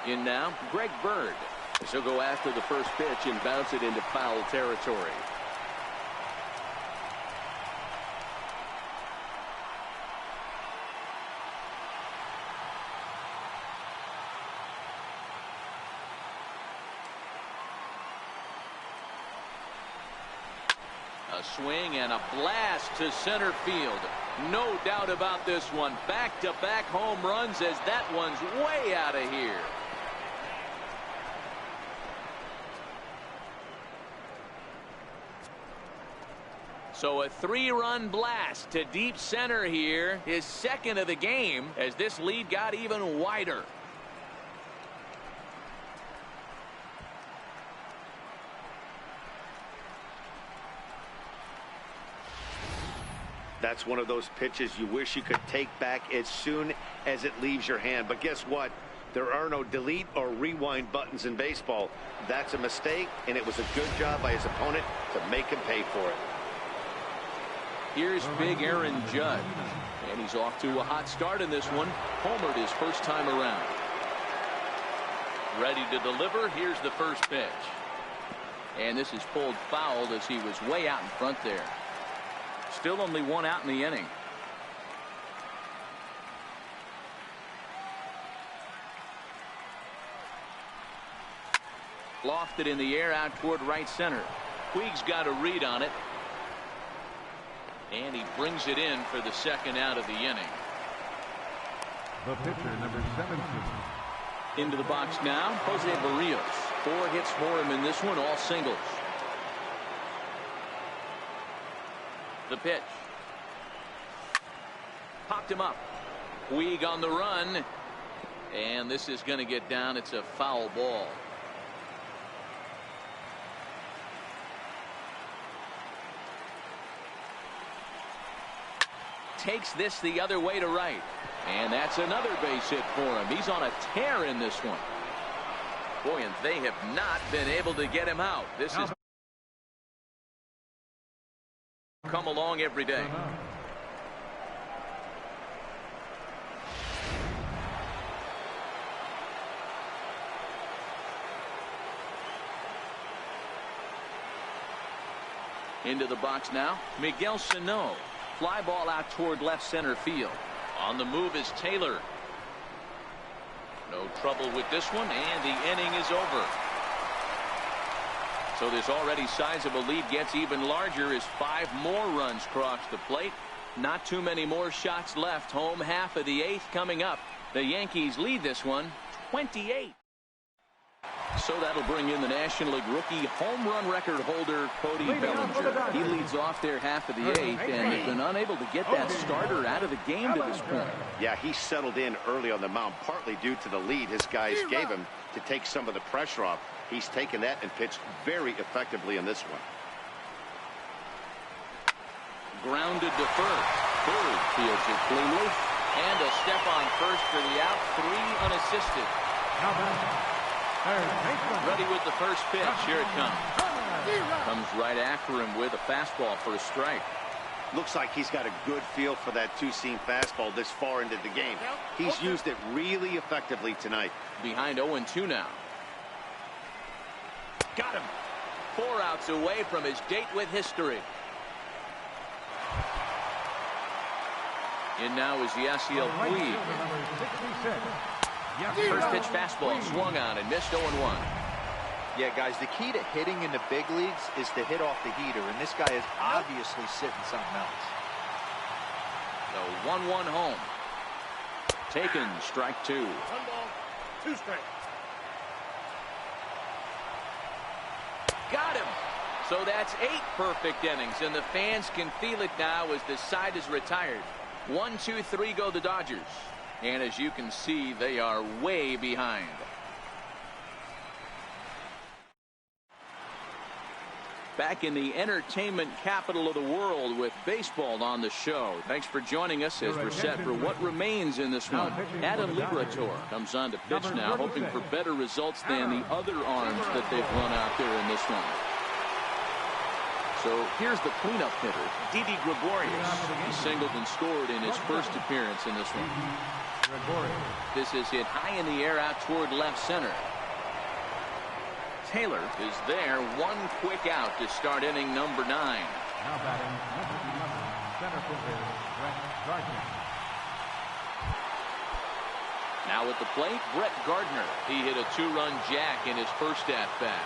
In now, Greg Bird. He'll go after the first pitch and bounce it into foul territory. A swing and a blast to center field. No doubt about this one. Back-to-back home runs as that one's way out of here. So a 3-run blast to deep center here. His second of the game as this lead got even wider. That's one of those pitches you wish you could take back as soon as it leaves your hand. But guess what? There are no delete or rewind buttons in baseball. That's a mistake, and it was a good job by his opponent to make him pay for it. Here's big Aaron Judge, and he's off to a hot start in this one. Homered his first time around. Ready to deliver. Here's the first pitch. And this is pulled foul as he was way out in front there. Still only one out in the inning. Lofted in the air out toward right center. Puig's got a read on it. And he brings it in for the second out of the inning. The pitcher, number 17. Into the box now, Jose Barrios. 4 hits for him in this one, all singles. The pitch. Popped him up. Puig on the run. And this is going to get down. It's a foul ball. Takes this the other way to right. And that's another base hit for him. He's on a tear in this one. Boy, and they have not been able to get him out. This is come along every day. Into the box now, Miguel Sano. Fly ball out toward left center field. On the move is Taylor. No trouble with this one, and the inning is over. So this already sizable lead gets even larger as 5 more runs cross the plate. Not too many more shots left. Home half of the 8th coming up. The Yankees lead this one 28. So that'll bring in the National League rookie home run record holder Cody Bellinger. He leads off their half of the 8th, and they've been unable to get that starter out of the game to this point. Yeah, he settled in early on the mound, partly due to the lead his guys gave him to take some of the pressure off. He's taken that and pitched very effectively in this one. Grounded to first. Bird fields it cleanly. And a step on first for the out. 3 unassisted. How about ready with the first pitch. Here it comes. Comes right after him with a fastball for a strike. Looks like he's got a good feel for that two-seam fastball this far into the game. He's used it really effectively tonight. Behind 0-2 now. Got him. 4 outs away from his date with history. In now is Yasiel Puig. First pitch fastball swung on and missed 0-1. Yeah, guys, the key to hitting in the big leagues is to hit off the heater, and this guy is obviously sitting something else. The 1-1 home. Taken, strike 2. 1 ball, 2 strikes. Got him. So that's 8 perfect innings, and the fans can feel it now as the side is retired. 1, 2, 3 go the Dodgers. And as you can see, they are way behind. Back in the entertainment capital of the world with baseball on the show. Thanks for joining us as we're set for what remains in this one. Adam Liberatore comes on to pitch now, hoping for better results than the other arms that they've run out there in this one. So here's the cleanup hitter, Didi Gregorius. He singled and scored in his first appearance in this one. This is hit high in the air out toward left center. Taylor is there. 1 quick out to start inning number 9. Now batting, center fielder, Brett Gardner. Now at the plate, Brett Gardner. He hit a 2-run jack in his first at-bat.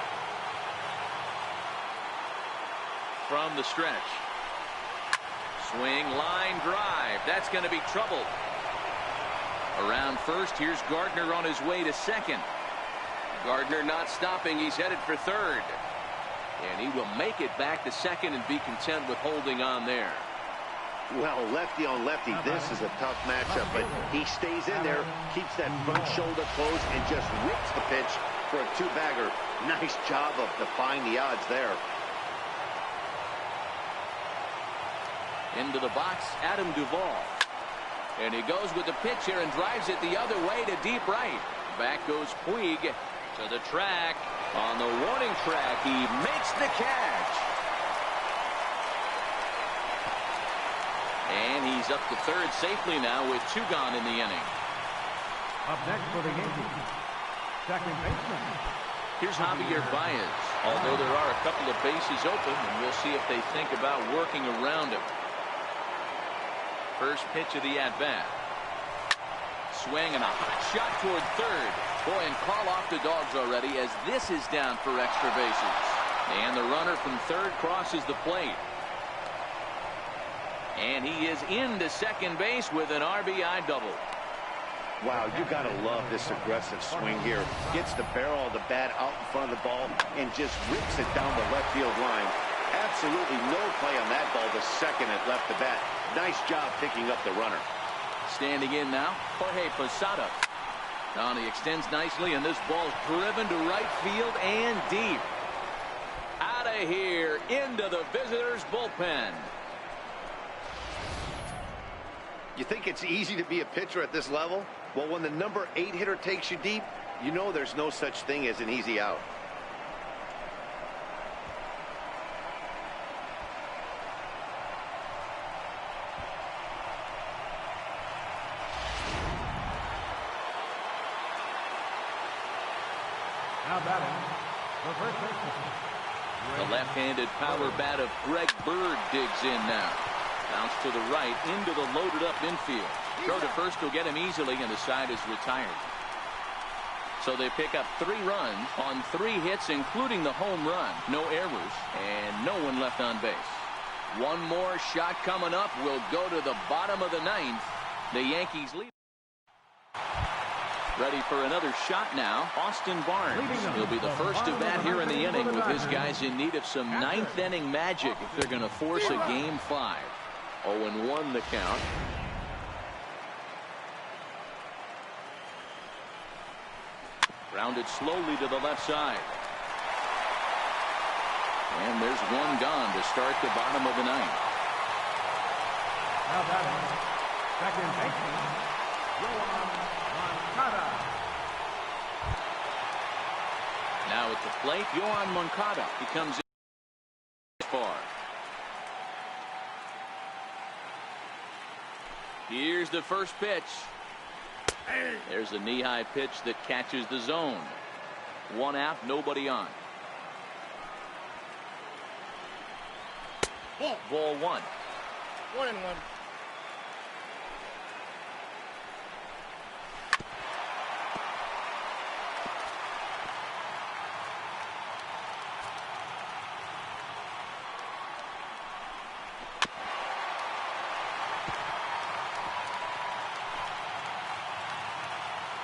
from the stretch. Swing, line drive. That's going to be trouble. Around first, here's Gardner on his way to second. Gardner not stopping. He's headed for third. And he will make it back to second and be content with holding on there. Well, lefty on lefty, this is a tough matchup, but he stays in there, keeps that front shoulder closed, and just rips the pitch for a two-bagger. Nice job of defying the odds there. Into the box, Adam Duvall. And he goes with the pitch here and drives it the other way to deep right. Back goes Puig to the track. On the warning track, he makes the catch. And he's up to third safely now with 2 gone in the inning. Up next for the Yankees, second baseman. Here's Javier Baez. Although there are a couple of bases open, and we'll see if they think about working around him. First pitch of the at-bat. Swing and a hot shot toward third. Boy, and call off the Dogs already as this is down for extra bases. And the runner from third crosses the plate. And he is into second base with an RBI double. Wow, you got to love this aggressive swing here. Gets the barrel of the bat out in front of the ball and just rips it down the left field line. Absolutely no play on that ball the second it left the bat. Nice job picking up the runner. Standing in now, Jorge Posada. Now he extends nicely, and this ball's driven to right field and deep. Out of here, into the visitors' bullpen. You think it's easy to be a pitcher at this level? Well, when the number 8 hitter takes you deep, you know there's no such thing as an easy out. Now batting, the first baseman. The left-handed power bat of Greg Bird digs in now. Bounce to the right into the loaded up infield. Throw to first will get him easily, and the side is retired. So they pick up 3 runs on 3 hits, including the home run. No errors and no one left on base. One more shot coming up will go to the bottom of the 9th. The Yankees lead. Ready for another shot now, Austin Barnes. He'll be the first of that here in the inning, with his guys in need of some 9th inning magic if they're going to force a game 5. 0-1 the count. Grounded slowly to the left side. And there's 1 gone to start the bottom of the 9th. Now batting, second baseman, Moncada. Now at the plate, Yohan Moncada. He comes in far. Here's the first pitch. There's a knee-high pitch that catches the zone. 1 out, nobody on. Ball 1. 1-1.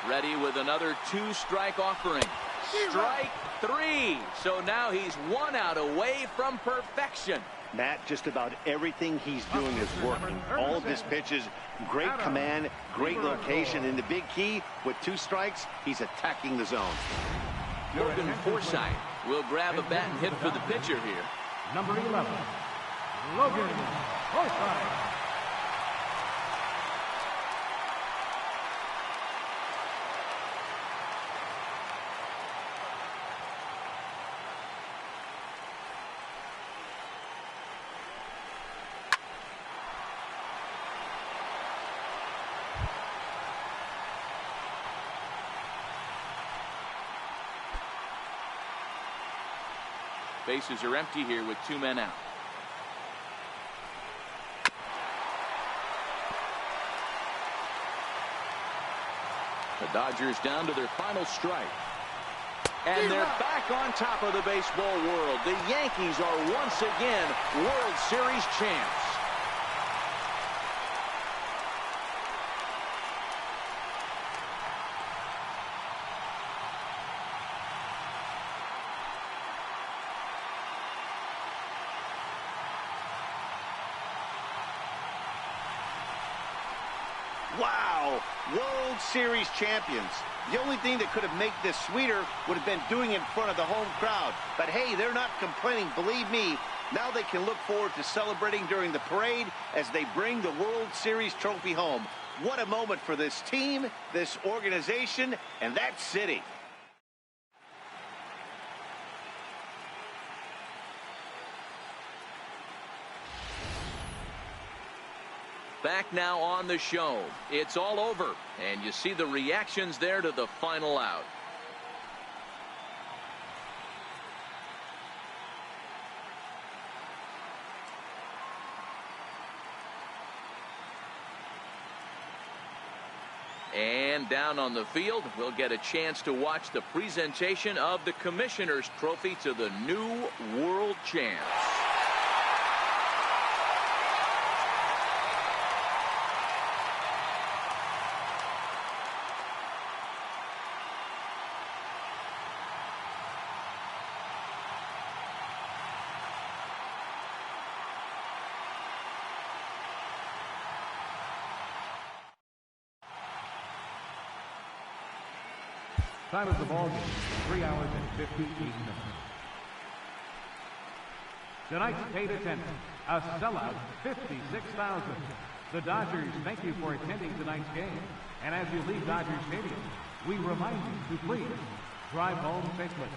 Ready with another 2-strike offering. Strike 3. So now he's 1 out away from perfection. Matt, just about everything he's doing is working. All of his pitches, great command, great location, and the big key, with 2 strikes, he's attacking the zone. Morgan Forsythe will grab a bat and hit for the pitcher here. Number 11, Logan Forsythe. Bases are empty here with 2 men out. The Dodgers down to their final strike. And they're back on top of the baseball world. The Yankees are once again World Series champs. Wow, World Series champions. The only thing that could have made this sweeter would have been doing it in front of the home crowd. But hey, they're not complaining, believe me. Now they can look forward to celebrating during the parade as they bring the World Series trophy home. What a moment for this team, this organization, and that city. Back now on the show. It's all over, and you see the reactions there to the final out. And down on the field, we'll get a chance to watch the presentation of the Commissioner's Trophy to the new world champs. Time of the ball game, 3 hours and 58 minutes. Tonight's paid attendance, a sellout 56,000. The Dodgers thank you for attending tonight's game. And as you leave Dodger Stadium, we remind you to please drive home safely.